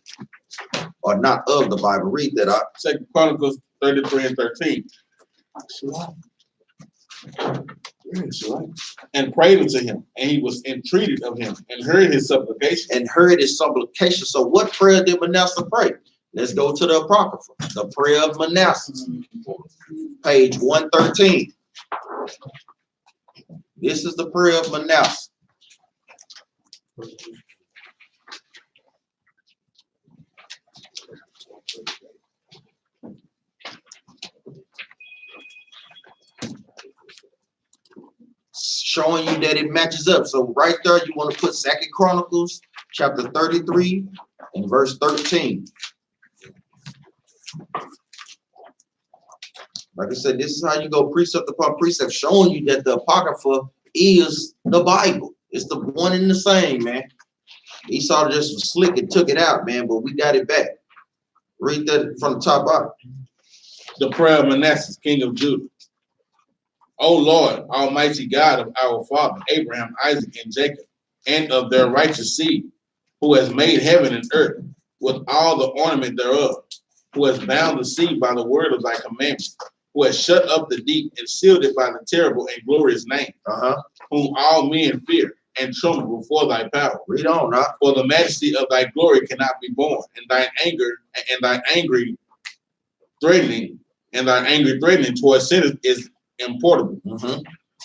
or not of the Bible. Read that out. 2 Chronicles 33 and 13. And prayed unto him, and he was entreated of him, and heard his supplication. And heard his supplication. So what prayer did Manasseh pray? Let's go to the Apocrypha, the prayer of Manasseh, page 113. This is the prayer of Manasseh. Showing you that it matches up. So right there, you want to put 2 Chronicles chapter 33 and verse 13. Like I said, this is how you go precept upon precept, showing you that the Apocrypha is the Bible. It's the one and the same, man. Esau just was slick and took it out, man, but we got it back. Read that from the top up. The prayer of Manasseh, king of Judah. O Lord, almighty God of our father, Abraham, Isaac, and Jacob, and of their righteous seed, who has made heaven and earth with all the ornament thereof, who has bound the sea by the word of thy commandments, who has shut up the deep and sealed it by the terrible and glorious name, whom all men fear and tremble before thy power. Read on, huh? For the majesty of thy glory cannot be borne, and thine anger and thy angry threatening towards sinners is importable.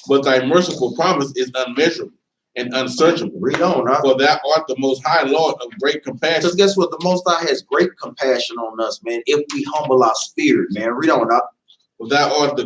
But thy merciful promise is unmeasurable and unsearchable. Read on, huh? For thou art the most high Lord of great compassion. Because guess what? The Most High has great compassion on us, man, if we humble our spirit, man. Read on, huh? For thou art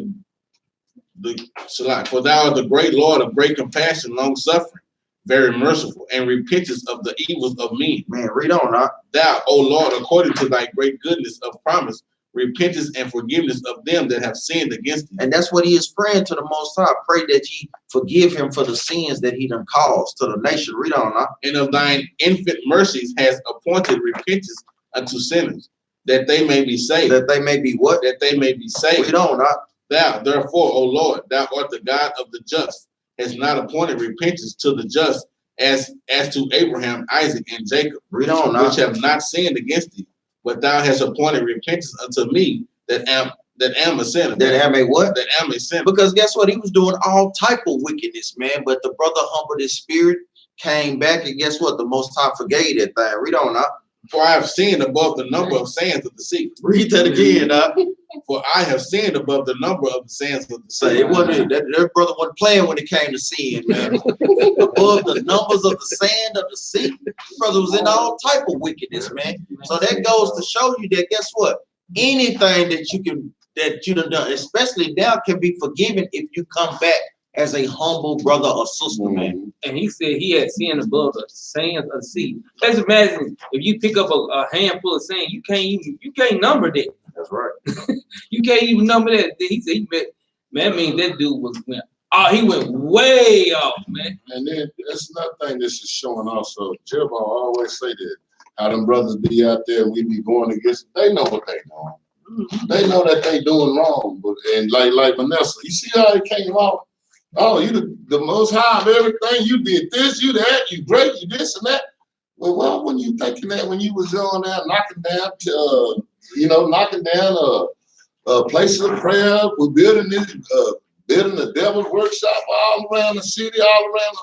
for thou art the great Lord of great compassion, long suffering, very merciful, and repentance of the evils of men. Man, read on, huh? Thou, O Lord, according to thy great goodness of promise, repentance and forgiveness of them that have sinned against thee. And that's what he is praying to the Most High. Pray that ye forgive him for the sins that he done caused to the nation. Read on, huh? And of thine infinite mercies has appointed repentance unto sinners, that they may be saved. That they may be what? That they may be saved. Read on, huh? Thou, therefore, O Lord, thou art the God of the just, has not appointed repentance to the just as to Abraham, Isaac, and Jacob, Read on, huh? which have not sinned against thee. But thou hast appointed repentance unto me that am a sinner. That am a what? That am a sinner. Because guess what? He was doing all type of wickedness, man. But the brother humbled his spirit, came back, and guess what? The Most High forgave that thing. Read on, huh? For I have sinned above the number of sands of the sea. Read that again, huh? For I have sinned above the number of the sands of the So sea. it wasn't that brother wasn't playing when it came to sin, man. Above the numbers of the sand of the sea, brother was in all type of wickedness, man. So that goes to show you that guess what? Anything that you done, especially now, can be forgiven if you come back as a humble brother or sister, man. And he said he had sinned above the sands of the sea. Let's imagine if you pick up a handful of sand, you can't number that. That's right. You can't even number that. He said, man, I mean, that dude he went way off, man. And then that's another thing this is showing also. Jibbo always say that how them brothers be out there and we be going against them. They know what they doing. They know that they doing wrong. But and like Vanessa, you see how it came out? Oh, you the most high of everything. You did this, you that, you great, you this and that. Well, why weren't you thinking that when you was on there knocking down places of prayer? We're building building the devil's workshop all around the city, all around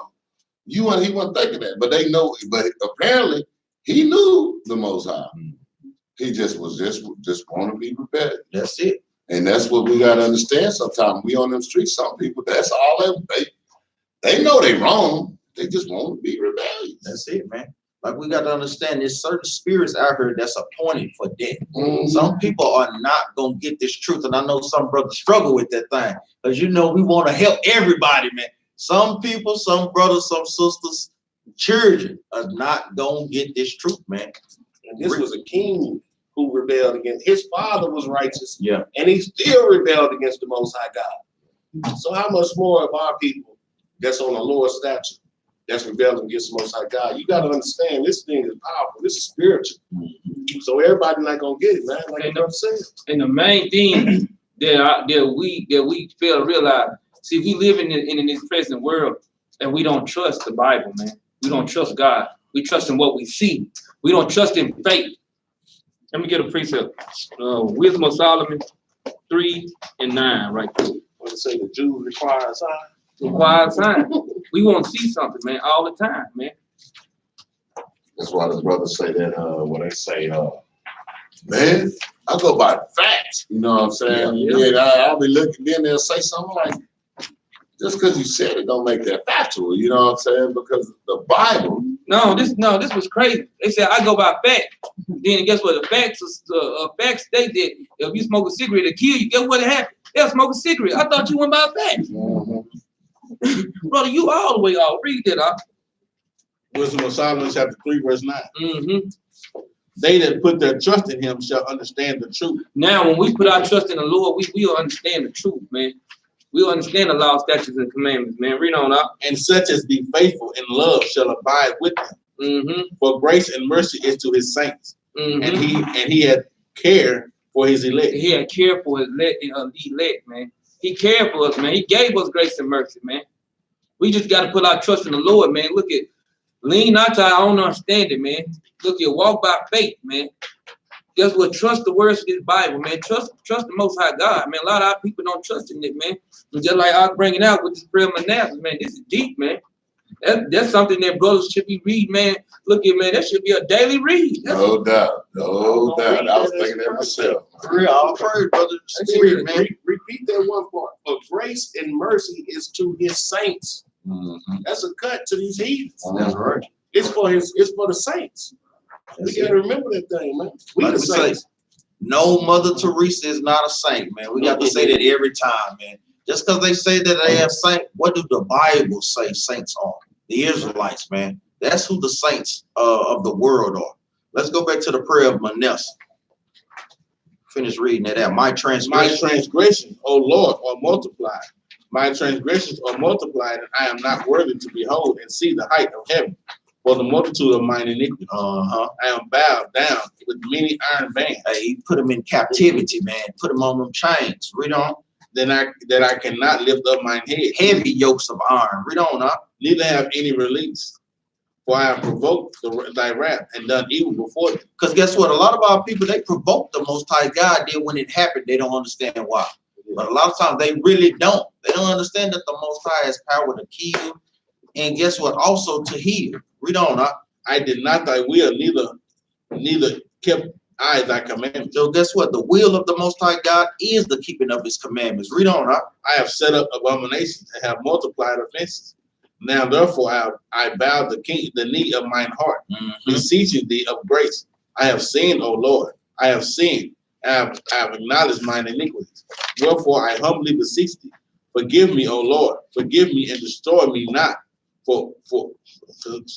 he wasn't thinking that, but they know. But apparently, he knew the Most High. He just want to be rebellious. That's it. And that's what we gotta understand. Sometimes we on them streets. Some people, that's all they know they wrong. They just want to be rebellious. That's it, man. Like we got to understand there's certain spirits out here that's appointed for death. Some people are not gonna get this truth, and I know some brothers struggle with that thing. Because we want to help everybody, man. Some people, some brothers, some sisters, children are not gonna get this truth, man. And this was a king who rebelled against his father was righteous, Yeah. and he still rebelled against the Most High God. So how much more of our people that's on a lower stature that's rebelling against the Most High God? You got to understand this thing is powerful. This is spiritual. So everybody not gonna get it, man. Like you said. And the main thing that we fail to realize, see, we live in this present world, and we don't trust the Bible, man. We don't trust God. We trust in what we see. We don't trust in faith. Let me get a precept. Wisdom of Solomon 3:9, right there. When they say the Jews require a sign. Require a sign. We want to see something, man, all the time, man. That's why the brothers say that when they say, man, I go by facts. You know what I'm saying? Yeah, I'll be looking, then they'll say something like, just because you said it don't make that factual. You know what I'm saying? Because the Bible. No, this was crazy. They said I go by facts. Then guess what? The facts state that if you smoke a cigarette, it'll kill you. Guess what happened? They'll smoke a cigarette. I thought you went by facts. Brother, you all the way off. Read that off. Wisdom of Solomon chapter 3, verse 9. They that put their trust in him shall understand the truth. Now, when we put our trust in the Lord, we'll understand the truth, man. We'll understand the law, statutes, and commandments, man. Read on up. And such as be faithful in love shall abide with him. Mm-hmm. For grace and mercy is to his saints, Mm-hmm. and he had care for his elect. He had care for his elect, man. He cared for us, man. He gave us grace and mercy, man. We just got to put our trust in the Lord, man. Look at, lean not to our own understanding, man. Look at, walk by faith, man. Guess what? Trust the words of this Bible, man. Trust the Most High God, man. A lot of our people don't trust in it, man. And just like I was bringing out with this prayer of Manasseh, man, this is deep, man. That's something that brothers should be reading, man. Look at, man, that should be a daily read. No doubt, no doubt. I was thinking that myself. For real, all praise, brother. Spirit, man. Repeat that one part. For grace and mercy is to his saints. Mhm. That's a cut to these heathens. That's right. It's for the saints. We That's gotta it. remember that thing, man. We Like the we say, saints. no Mother Teresa is not a saint, man. We got to say that every time, man. Just because they say that they are saint, what do the Bible say saints are? The Israelites, man. That's who the saints of the world are. Let's go back to the prayer of Manasseh. Finish reading that out. My My transgression. transgressions, O Lord, are multiplied. My transgressions are multiplied, and I am not worthy to behold and see the height of heaven. For the multitude of mine iniquity, I am bowed down with many iron bands. Hey, he put them in captivity, man. Put them on them chains. Read on. That I cannot lift up mine head. Heavy yokes of iron. Read on up. Neither have any release. For I have provoked thy wrath and done evil before thee. Because guess what? A lot of our people, they provoke the Most High God. Then when it happened, they don't understand why. But a lot of times they really don't. They don't understand that the Most High has power to kill. And guess what? Also to heal. Read on up. I did not thy will, neither kept I thy commandments. So guess what? The will of the Most High God is the keeping of his commandments. Read on up. I have set up abominations and have multiplied offenses. Now therefore I bow the knee of mine heart, beseeching thee of grace. I have sinned, O Lord. I have sinned. I have acknowledged mine iniquities. Wherefore I humbly beseech thee. Forgive me, O Lord. Forgive me and destroy me not. For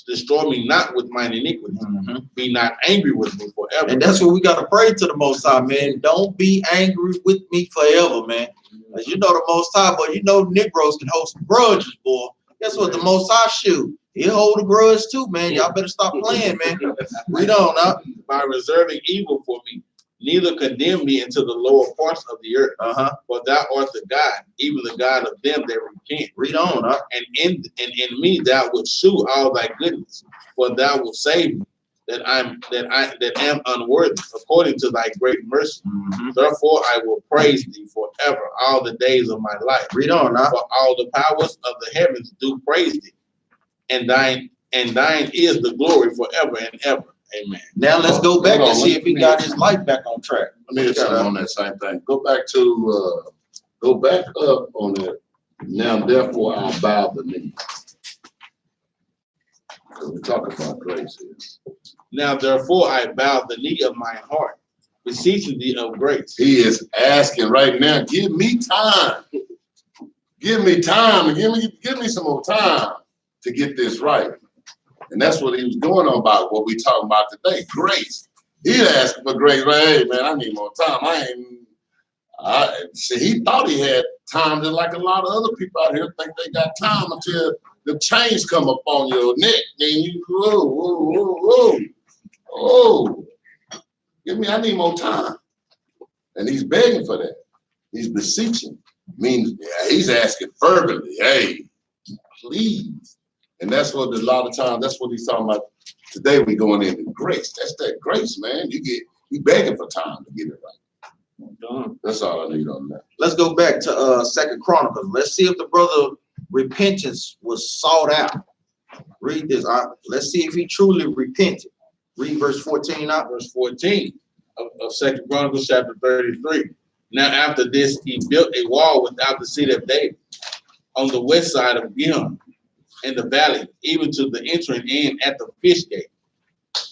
destroy me not with mine iniquities. Be not angry with me forever. And that's what we got to pray to the Most High, man. Don't be angry with me forever, man. As you know, the Most High, but you know, Negroes can hold some grudges, boy. Guess what? The Most High shoot. He'll hold a grudge too, man. Y'all better stop playing, man. Read on up. By reserving evil for me, neither condemn me into the lower parts of the earth. For thou art the God, even the God of them that repent. Read on up. And in me thou wilt shew all thy goodness, for thou wilt save me, that am unworthy, according to thy great mercy. Therefore I will praise thee forever, all the days of my life. Read on up. For all the powers of the heavens do praise thee, and thine is the glory forever and ever. Amen. Now let's go back and see if he got his life back on track. Let me get something on that same thing. Go back up on that. Now therefore I bow the knee. We're talking about grace here. Now therefore I bow the knee of my heart, beseeching thee of grace. He is asking right now, give me time. Give me time. Give me some more time to get this right. And that's what he was going on about, what we talking about today, grace. He's asking for grace, right? Hey, man, I need more time. He thought he had time, just like a lot of other people out here think they got time until the chains come up on your neck. And you, I need more time. And he's begging for that. He's beseeching. Means he's asking fervently, hey, please. And that's what a lot of times, that's what he's talking about. Today we going into grace. That's that grace, man. You begging for time to get it right. That's all I need on that. Let's go back to 2 Chronicles. Let's see if the brother repentance was sought out. Read this. Let's see if he truly repented. Read verse 14 out. Verse 14 of 2 Chronicles chapter 33. Now after this he built a wall without the city of David on the west side of Gihon, in the valley, even to the entering in at the fish gate,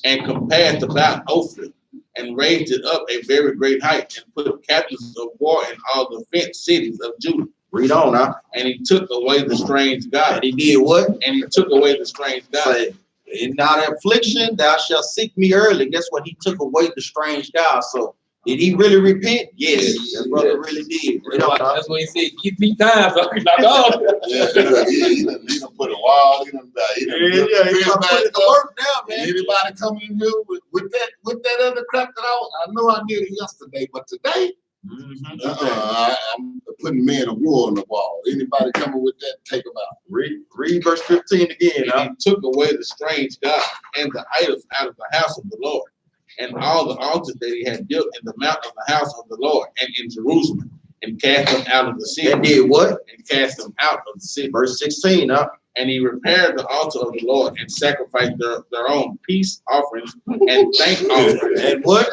and compassed about Ophir, and raised it up a very great height, and put captains of war in all the fenced cities of Judah. Read on now. And he took away the strange God. And he did what? And he took away the strange God. Say, In that affliction, thou shalt seek me early. Guess what? He took away the strange God. So did he really repent? Yes, that brother really did. You know, That's what he said. Give me time. So he's like, oh. Yeah, he done put a wall, he done he trying to put it to work now, man. Anybody coming in here with that other crap that I know I did it yesterday, but today, I'm putting men of war on the wall. Anybody coming with that, take them out. Read verse 15 again. And he took away the strange God and the idols out of the house of the Lord, and all the altars that he had built in the mount of the house of the Lord and in Jerusalem, and cast them out of the city. And did what? And cast them out of the city. Verse 16, And he repaired the altar of the Lord and sacrificed their own peace offerings and thank offerings. And what?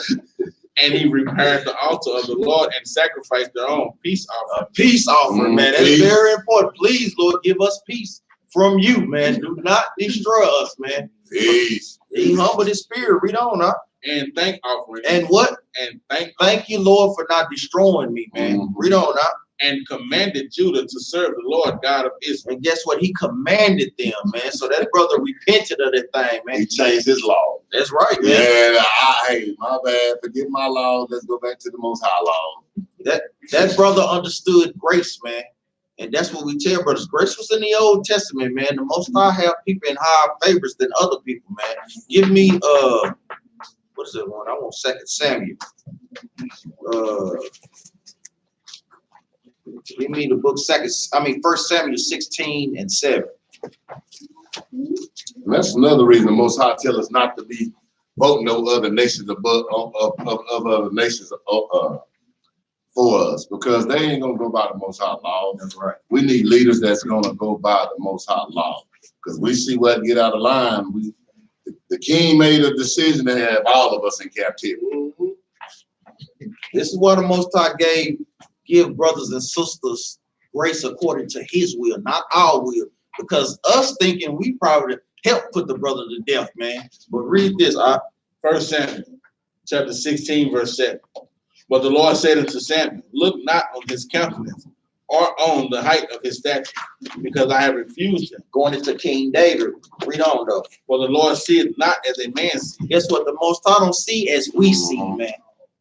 And he repaired the altar of the Lord and sacrificed their own peace offering. A peace offering, man. That's Peace. very important. Please, Lord, give us peace from you, man. Do not destroy us, man. Peace. He humbled his spirit. Read on, And thank offering. And what? And Thank you, Lord, for not destroying me, man. Read on, And commanded Judah to serve the Lord God of Israel. And guess what? He commanded them, man. So that brother repented of that thing, man. He changed his law. That's right, man. Yeah, hey, my bad. Forget my law. Let's go back to the Most High law. That brother understood grace, man. And that's what we tell brothers. Grace was in the Old Testament, man. The Most High have people in higher favors than other people, man. Give me what is that one? I want 2 Samuel. Give me the book 1 Samuel 16 and 7. And that's another reason the Most High tell us not to be voting no other nations of other nations for us, because they ain't gonna go by the Most High law. That's right. We need leaders that's gonna go by the Most High law, because we see what get out of line. The king made a decision to have all of us in captivity. This is what the Most High give brothers and sisters grace according to his will, not our will. Because us thinking we probably help put the brother to death, man. But read this, 1 Samuel chapter 16, verse 7. But the Lord said unto Samuel, look not on his countenance or on the height of his stature, because I have refused him. Going into King David. Read on, though. For the Lord seeth not as a man seeth. Guess what? The Most High don't see as we see, man.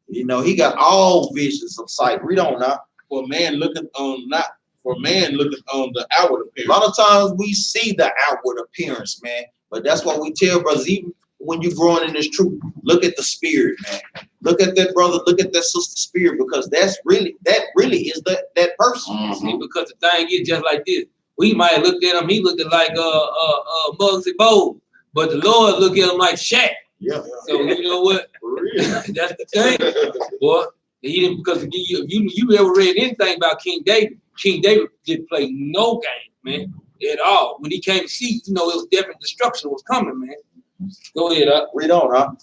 You know, he got all visions of sight. Read on now. For man looketh on the outward appearance. A lot of times we see the outward appearance, man. But that's what we tell brothers, even when you're growing in this truth, look at the spirit, man. Look at that brother, look at that sister spirit, because that really is that person. See, because the thing is just like this. We might have looked at him, he looked like Muggsy Bogues, but the Lord looked at him like Shaq. Yeah. So you know what? That's the thing, boy. He didn't, because you ever read anything about King David didn't play no game, man, at all. When he came to see, you know, it was definitely destruction was coming, man. Go ahead, read on,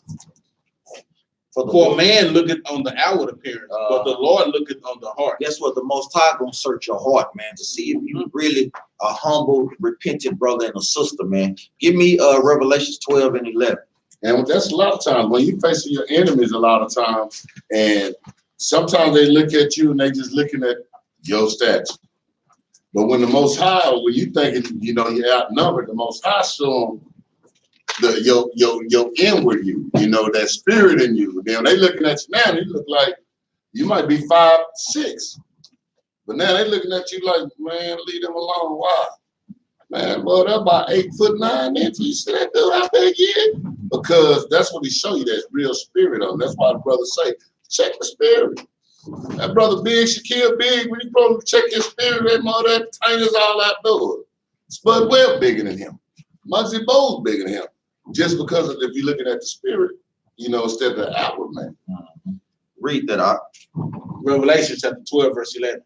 For man looketh on the outward appearance, but the Lord looketh on the heart. Guess what? The Most High gonna search your heart, man, to see if you really a humble, repentant brother and a sister, man. Give me Revelations 12 and 11. And that's a lot of times when you facing your enemies a lot of times, and sometimes they look at you and they just looking at your stats. But when the Most High, when you thinking, you know, you're outnumbered, the Most High show them your inward you, you know, that spirit in you. Then they looking at you now, you look like you might be 5'6", but now they looking at you like, man, leave them alone. Why? Man, boy, they're about 8'9". You see that dude out there again? Because that's what he show you, that real spirit on. That's why the brothers say, check the spirit. That brother Big, Shaquille Big, when you probably check his spirit, that mother, that tank is all outdoors. Spud Webb bigger than him. Muggsy Bogues bigger than him. Just because if you're looking at the spirit, you know, instead of the outward man. Read that out. Revelation chapter 12, verse 11.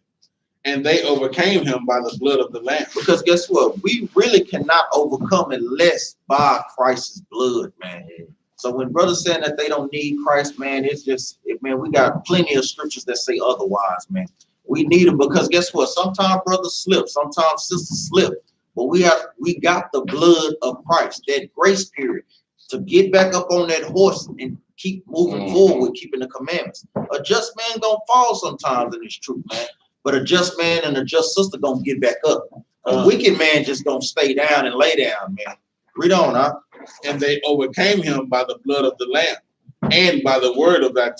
And they overcame him by the blood of the Lamb. Because guess what? We really cannot overcome unless by Christ's blood, man. So when brothers saying that they don't need Christ, man, it's just, man, we got plenty of scriptures that say otherwise, man. We need them because guess what? Sometimes brothers slip, sometimes sisters slip. But we got the blood of Christ, that grace period, to get back up on that horse and keep moving forward with keeping the commandments. A just man gonna fall sometimes in this truth, man. But a just man and a just sister gonna get back up. A wicked man just gonna stay down and lay down, man. Read on, And they overcame him by the blood of the Lamb and by the word of their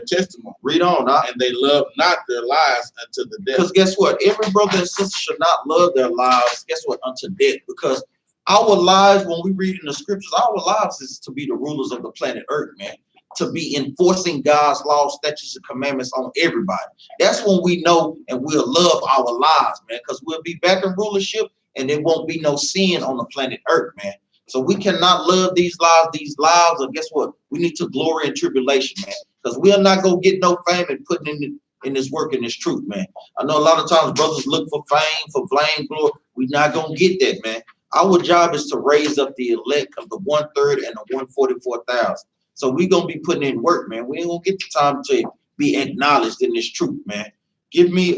testimony. Read on. And they loved not their lives unto the death. Because guess what? Every brother and sister should not love their lives, guess what, unto death. Because our lives, when we read in the scriptures, our lives is to be the rulers of the planet Earth, man. To be enforcing God's laws, statutes, and commandments on everybody. That's when we know and we'll love our lives, man, because we'll be back in rulership and there won't be no sin on the planet Earth, man. So we cannot love these lives, or guess what? We need to glory in tribulation, man, because we're not going to get no fame and putting in this work and this truth, man. I know a lot of times brothers look for fame, for blame, glory. We're not going to get that, man. Our job is to raise up the elect of the 1/3 and the 144,000. So we're going to be putting in work, man. We ain't going to get the time to be acknowledged in this truth, man. Give me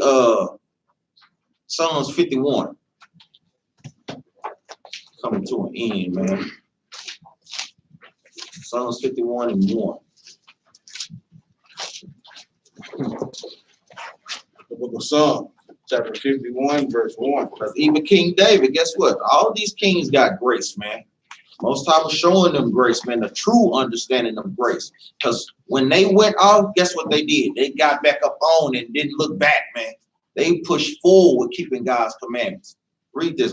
Psalms 51. Coming to an end, man. Psalms 51 and 1. The book of Psalms, chapter 51, verse 1. Because even King David, guess what? All these kings got grace, man. Most time was showing them grace, man, the true understanding of grace. Because when they went off, guess what they did? They got back up on and didn't look back, man. They pushed forward, keeping God's commandments. Read this,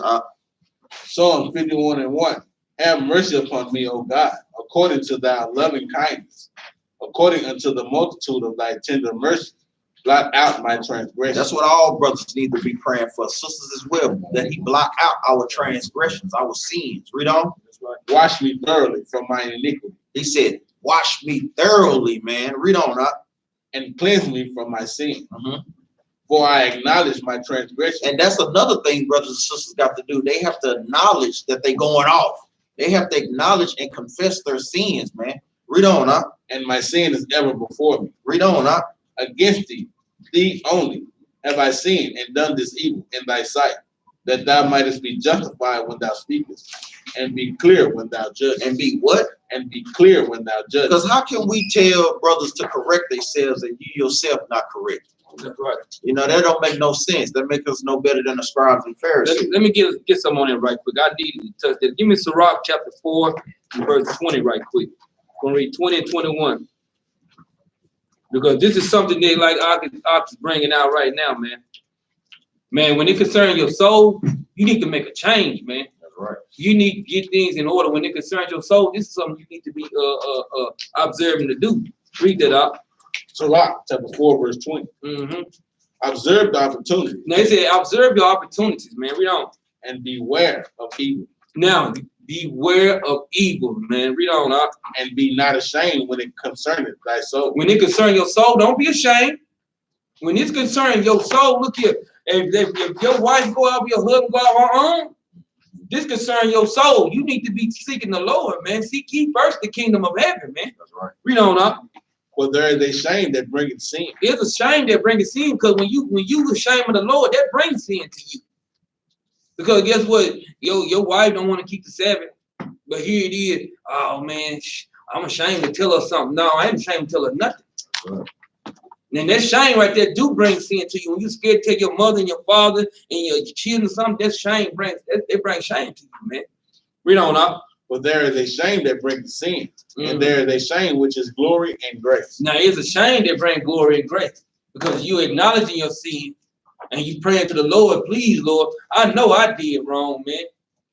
Psalms 51 and 1. Have mercy upon me, O God, according to thy loving kindness, according unto the multitude of thy tender mercy. Blot out my transgressions. That's what all brothers need to be praying for, sisters as well, that he block out our transgressions, our sins. Read on. Wash me thoroughly from my iniquity. He said, wash me thoroughly, man. Read on, and cleanse me from my sin. For I acknowledge my transgression. And that's another thing brothers and sisters got to do. They have to acknowledge that they're going off. They have to acknowledge and confess their sins, man. Read on, and my sin is ever before me. Read on, against thee only have I sinned and done this evil in thy sight, that thou mightest be justified when thou speakest, and be clear when thou judgest. And be what? And be clear when thou judgest. Because how can we tell brothers to correct themselves and you yourself not correct? That's right. You know, that don't make no sense. That makes us no better than the scribes and Pharisees. Let me get some on it right quick. I need to touch that. Give me Sirach chapter 4 and verse 20 right quick. I'm going to read 20 and 21. Because this is something they like Ox is bringing out right now, man. Man, when it concerns your soul, you need to make a change, man. That's right. You need to get things in order. When it concerns your soul, this is something you need to be observing to do. Read that up. Sirach chapter 4, verse 20. Observe the opportunity. Now, it said, observe your opportunities, man. Read on. And beware of evil. Now, beware of evil, man. Read on, up. And be not ashamed when it concerneth thy soul. When it concerns your soul, don't be ashamed. When it's concerning your soul, look here. If your wife go out, your husband go out her own, this concern your soul. You need to be seeking the Lord, man. Seek ye first the kingdom of heaven, man. That's right. Read on up. For there is a shame that bringeth sin. It's a shame that brings sin, because when you ashamed of the Lord, that brings sin to you. Because guess what? Your wife don't want to keep the Sabbath, but here it is. Oh man, I'm ashamed to tell her something. No, I ain't ashamed to tell her nothing. Right. And that shame right there do bring sin to you. When you scared to tell your mother and your father and your children something, that shame brings shame to you, man. Read on up. For there is a shame that brings sin, and there is a shame which is glory and grace. Now it's a shame that brings glory and grace, because you acknowledging your sin and you praying to the Lord, please, Lord, I know I did wrong, man.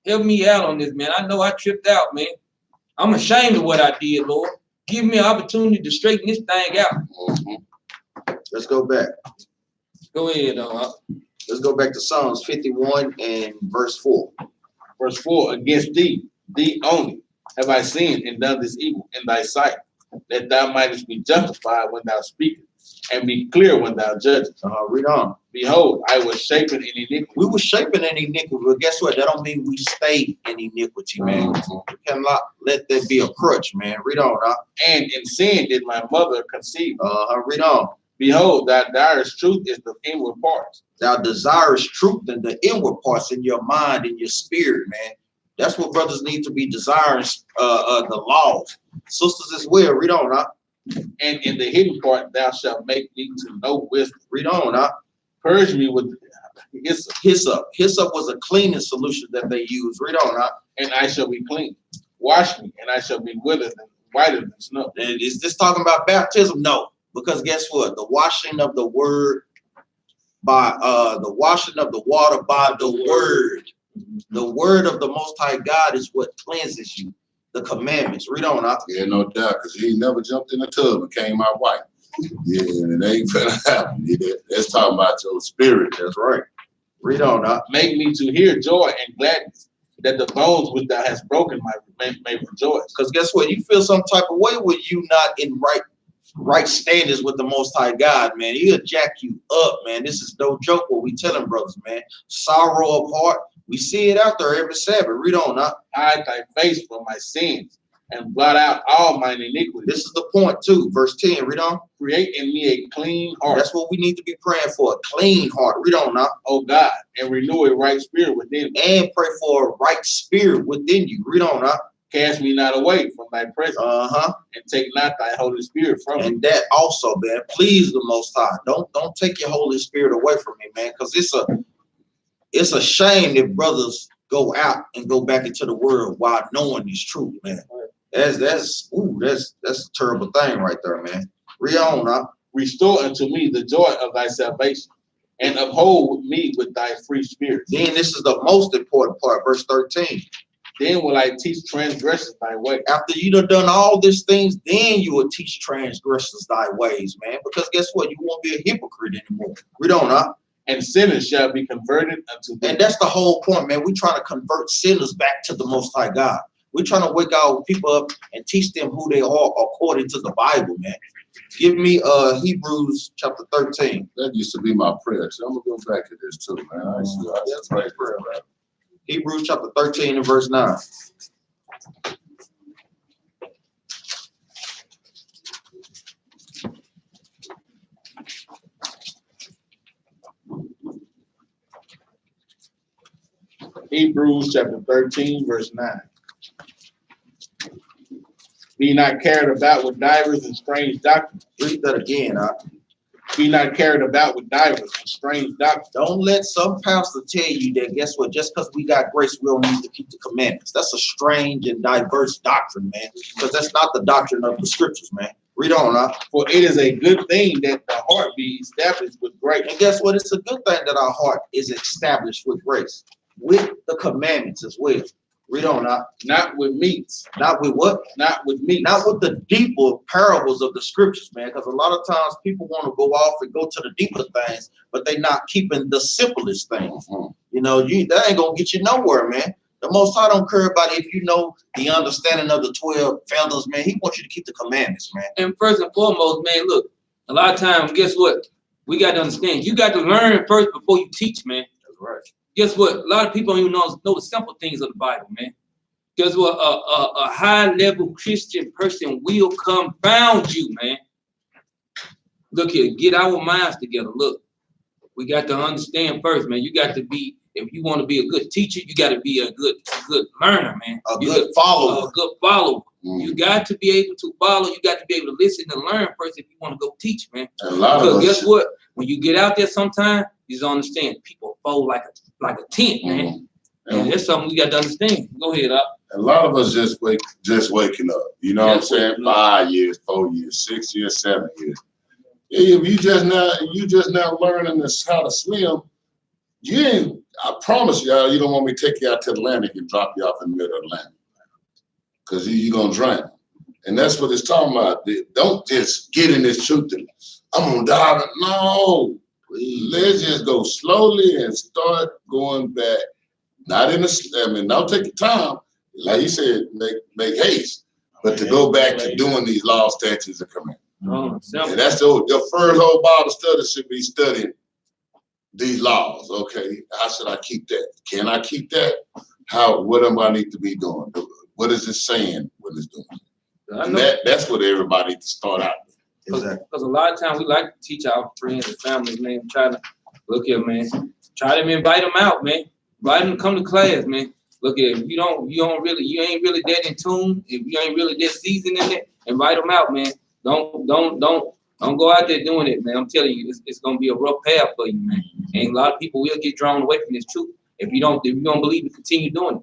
Help me out on this, man. I know I tripped out, man. I'm ashamed of what I did, Lord. Give me an opportunity to straighten this thing out. Let's go back. Go ahead, Let's go back to Psalms 51 and verse 4. Verse 4, against thee only have I sinned and done this evil in thy sight, that thou mightest be justified when thou speakest, and be clear when thou judgest. Read on. Behold, I was shapen in iniquity. We were shaping in iniquity, but guess what? That don't mean we stay in iniquity, man. We cannot let that be a crutch, man. Read on. And in sin did my mother conceive. Read on. Behold, thy direst truth is the inward parts. Thou desirous truth in the inward parts, in your mind, in your spirit, man. That's what brothers need to be desiring, the laws. Sisters as well. Read on. And in the hidden part thou shalt make me to know wisdom. Read on. Purge me with hyssop. Hyssop. Hyssop was a cleaning solution that they used. Read on. And I shall be clean. Wash me, and I shall be whiter than snow. And is this talking about baptism? No, because guess what? The washing of the word by the washing of the water by the word. The word of the Most High God is what cleanses you. The commandments. Read on out. Yeah, no doubt, because he ain't never jumped in the tub and came out white. Yeah, and it ain't finna happen. Yeah, that's talking about your spirit. That's right. Read on out. Make me to hear joy and gladness, that the bones which thou hast broken may rejoice. Because guess what? You feel some type of way when you not in right standards with the Most High God, man. He'll jack you up, man. This is no joke what we telling brothers, man. Sorrow of heart. We see it out there every Sabbath. Read on now. Hide thy face from my sins and blot out all mine iniquities. This is the point too. Verse 10. Read on. Create in me a clean heart, That's what we need to be praying for. A clean heart. Read on now. O God, and renew a right spirit within me. And pray for a right spirit within you. Read on now. Cast me not away from thy presence, and take not thy Holy Spirit from me. And that also, man, please the Most High. Don't take your Holy Spirit away from me, man, because it's a shame that brothers go out and go back into the world while knowing this truth, man. That's a terrible thing right there, man. Read on now. Restore unto me the joy of thy salvation, and uphold me with thy free spirit. Then this is the most important part, verse 13. Then will I teach transgressors thy way. After you done all these things, then you will teach transgressors thy ways, man. Because guess what? You won't be a hypocrite anymore. Read on now. And sinners shall be converted unto thee. And that's the whole point, man. We're trying to convert sinners back to the Most High God. We're trying to wake our people up and teach them who they are according to the Bible, man. Give me Hebrews chapter 13. That used to be my prayer. So I'm gonna go back to this too, man. I pray prayer, man. Hebrews chapter 13 and verse 9. Hebrews chapter 13, verse 9. Be not carried about with divers and strange doctrines. Read that again. Be not carried about with divers and strange doctrines. Don't let some pastor tell you that, guess what, just because we got grace, we don't need to keep the commandments. That's a strange and diverse doctrine, man, because that's not the doctrine of the scriptures, man. Read on. For it is a good thing that the heart be established with grace. And guess what? It's a good thing that our heart is established with grace, with the commandments as well. Read on. Not with meats. Not with what? Not with meats. Not with the deeper parables of the scriptures, man, because a lot of times people want to go off and go to the deeper things, but they're not keeping the simplest things. You know, that ain't going to get you nowhere, man. The Most High don't care about if you know the understanding of the 12 feathers, man. He wants you to keep the commandments, man. And first and foremost, man, look, a lot of times, guess what? We got to understand. You got to learn first before you teach, man. That's right. Guess what? A lot of people don't even know the simple things of the Bible, man. Guess what? A high-level Christian person will confound you, man. Look here, get our minds together. Look, we got to understand first, man. You got to be, if you want to be a good teacher, you got to be a good learner, man. A good follower. A good follower. You got to be able to follow. You got to be able to listen and learn first if you want to go teach, man. Because guess what? When you get out there sometime, you just understand people fold like a tent, man. And that's something we got to understand. Go ahead, up. A lot of us just waking up. You know what I'm saying? 5 years, 4 years, 6 years, 7 years. If you just now learning this how to swim, you ain't. I promise y'all, you don't want me to take you out to Atlantic and drop you off in the middle of Atlantic, because you're gonna drown. And that's what it's talking about. Don't just get in this truth and I'm gonna dive. No, let's just go slowly and start going back. Not in the, don't take your time. Like you said, make haste, but to go back to doing these law, statutes, and commandments. And that's your first whole Bible study should be studying these laws. Okay, how should I keep that? Can I keep that? What am I need to be doing? What is it saying when it's doing? And that's what everybody needs to start out with. Because a lot of times we like to teach our friends and families, man. Try to look here, man. Try to invite them out, man. Invite them to come to class, man. Look at it. You ain't really that in tune. If you ain't really that seasoned in it, invite them out, man. Don't go out there doing it, man. I'm telling you, it's gonna be a rough path for you, man. And a lot of people will get drawn away from this truth if you don't believe it. Continue doing it.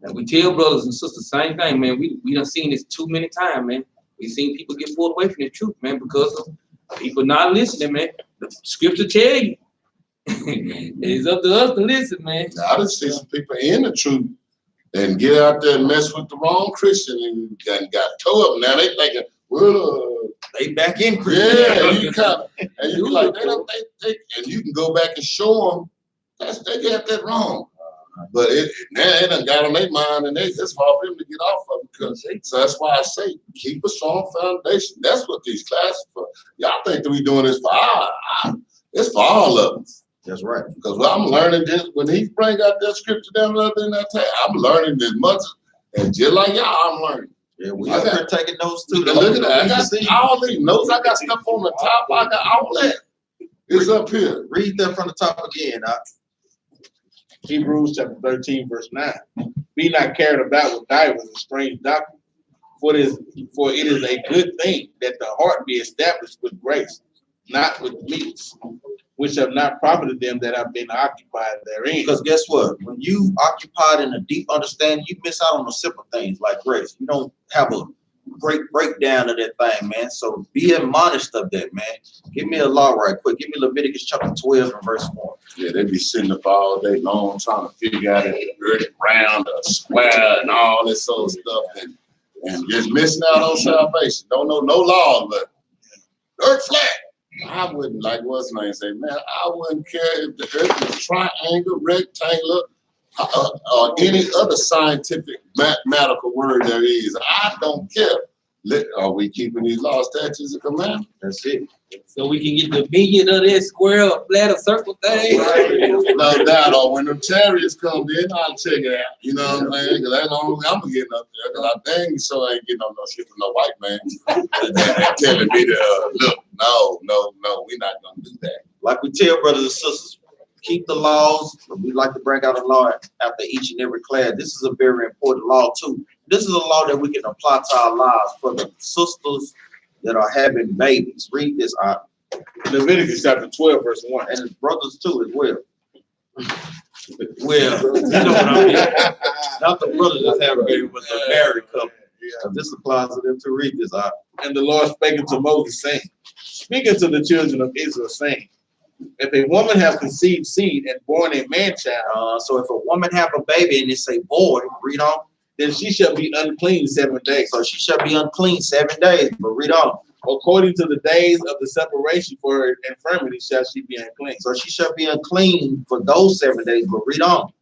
And we tell brothers and sisters same thing, man. We done seen this too many times, man. We seen people get pulled away from the truth, man, because of people not listening, man. The scripture tell you. It's up to us to listen, man. I done see some people in the truth and get out there and mess with the wrong Christian and got tore up. Now they thinking, well, They back in yeah, Christianity. you kind of, and you be like, and you can go back and show them they got that wrong. But now it done got on their mind, and it's hard for them to get off of it. Because, so that's why I say keep a strong foundation. That's what these classes for. Y'all think that we doing this for it's for all of us. That's right. Because I'm learning this when he bring out that scripture down there in that text, I'm learning as much, and just like y'all, I'm learning. Yeah, we I are got- taking notes too. Look at that. I got all these notes. I got stuff on the top. I got all that. It's up here. Read that from the top again. Hebrews chapter 13, verse 9. Be not carried about with divers and strange doctrine, for it is a good thing that the heart be established with grace, not with meats, which have not profited them that have been occupied therein. Because guess what? When you occupied in a deep understanding, you miss out on the simple things like grace. You don't have a great breakdown of that thing, man. So be admonished of that, man. Give me a law right quick. Give me Leviticus chapter 12 and verse 1. Yeah, they be sitting up all day long trying to figure out if the earth is round or square and all this sort of stuff and just missing out on salvation. Don't know no laws, but earth flat. I wouldn't, like what's name say, man, I wouldn't care if the earth is triangle, rectangular, or any other scientific mathematical word there is. I don't care. Are we keeping these laws, statutes, and commandments? That's it. So we can get the million of that square or flat or circle thing. No doubt. Or when them chariots come in, I'll check it out. You know what I'm saying? Because that's the only way I'm getting up there. Because I dang so ain't getting on no shit with no white man. And telling me to look, no, we're not gonna do that. Like we tell brothers and sisters, keep the laws. We like to bring out a law after each and every class. This is a very important law too. This is a law that we can apply to our lives for the sisters that are having babies. Read this out. Leviticus chapter 12, verse 1. And his brothers too as well. Well, you know what I mean. Not the brothers that have babies, but the married couple. This applies to them to read this out. And the Lord spake unto Moses, saying, speaking to the children of Israel, saying, if a woman have conceived seed and born a man child, So if a woman have a baby and it's a boy, read on. then she shall be unclean 7 days. So she shall be unclean 7 days. But read on. According to the days of the separation for her infirmity shall she be unclean. So she shall be unclean for those 7 days. But read on.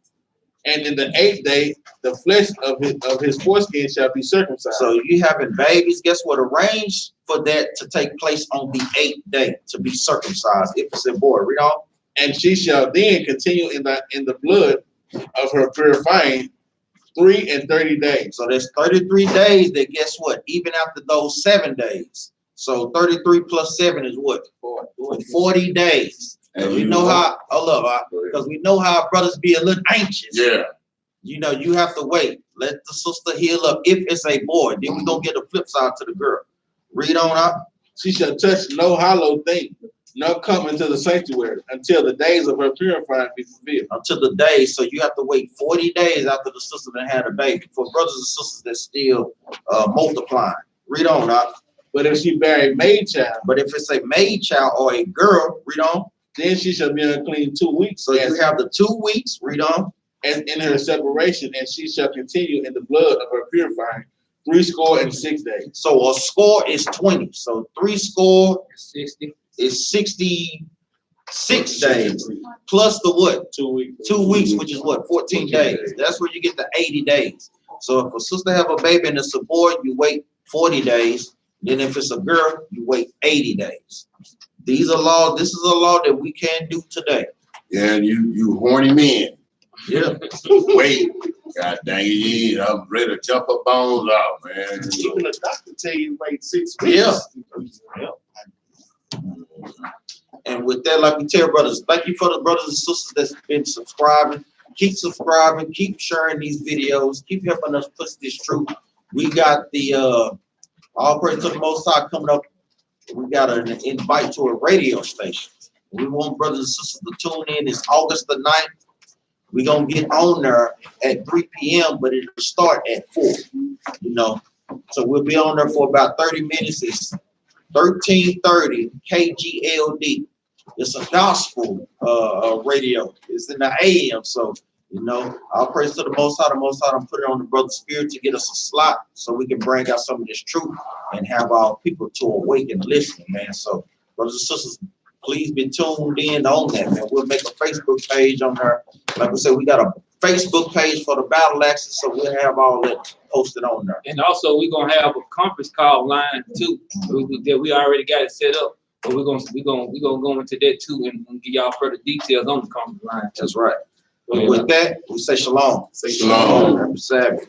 And in the 8th day, the flesh of his foreskin shall be circumcised. So you having babies, guess what? Arrange for that to take place on the 8th day to be circumcised. If it's a boy, read on. And she shall then continue in the blood of her purifying 3 and 30 days. So there's 33 days that guess what? Even after those 7 days. So 33 plus 7 is what? 40 days. And we know how, because we know how brothers be a little anxious. Yeah. You know, you have to wait. Let the sister heal up if it's a boy. Then we're going to get a flip side to the girl. Read on up. She shall touch no hollow thing, nor come into the sanctuary until the days of her purifying be fulfilled. Until the days. So you have to wait 40 days after the sister that had a baby. For brothers and sisters that still multiplying. Read on up. But if she bear a maid child, But if it's a maid child or a girl, read on. then she shall be unclean 2 weeks. So you have the 2 weeks, read on. And in her separation, and she shall continue in the blood of her purifying 66 days. So a score is 20. So 3 score 60. is 66 days. Plus the what? 2 weeks. 2 weeks, which is what? 14 days. That's where you get the 80 days. So if a sister have a baby and it's a boy, you wait 40 days. Then if it's a girl, you wait 80 days. These are laws. This is a law that we can do today. Yeah, and you horny men. Yeah. Wait. God dang it, I'm ready to jump her bones out, man. Even the doctor tell you wait 6 weeks. Yeah. And with that, like we tell brothers, thank you for the brothers and sisters that's been subscribing. Keep subscribing, keep sharing these videos, keep helping us push this truth. We got the All Praise to the Most High coming up. We got an invite to a radio station. We want brothers and sisters to tune in. It's August the 9th. We're gonna get on there at 3 p.m., but it'll start at 4. You know, so we'll be on there for about 30 minutes. It's 1330 KGLD. It's a gospel radio. It's in the AM, so you know, I'll praise to the Most High. The Most High, I'm put it on the brother's spirit to get us a slot so we can bring out some of this truth and have our people to awake and listen, man. So, brothers and sisters, please be tuned in on that, man. We'll make a Facebook page on there. Like we said, we got a Facebook page for the Battle Axes, so we'll have all that posted on there. And also, we're gonna have a conference call line too. We already got it set up, but we're gonna go into that too and give y'all further details on the conference line. That's right. With that, we say shalom. Say Shalom. Happy Sabbath.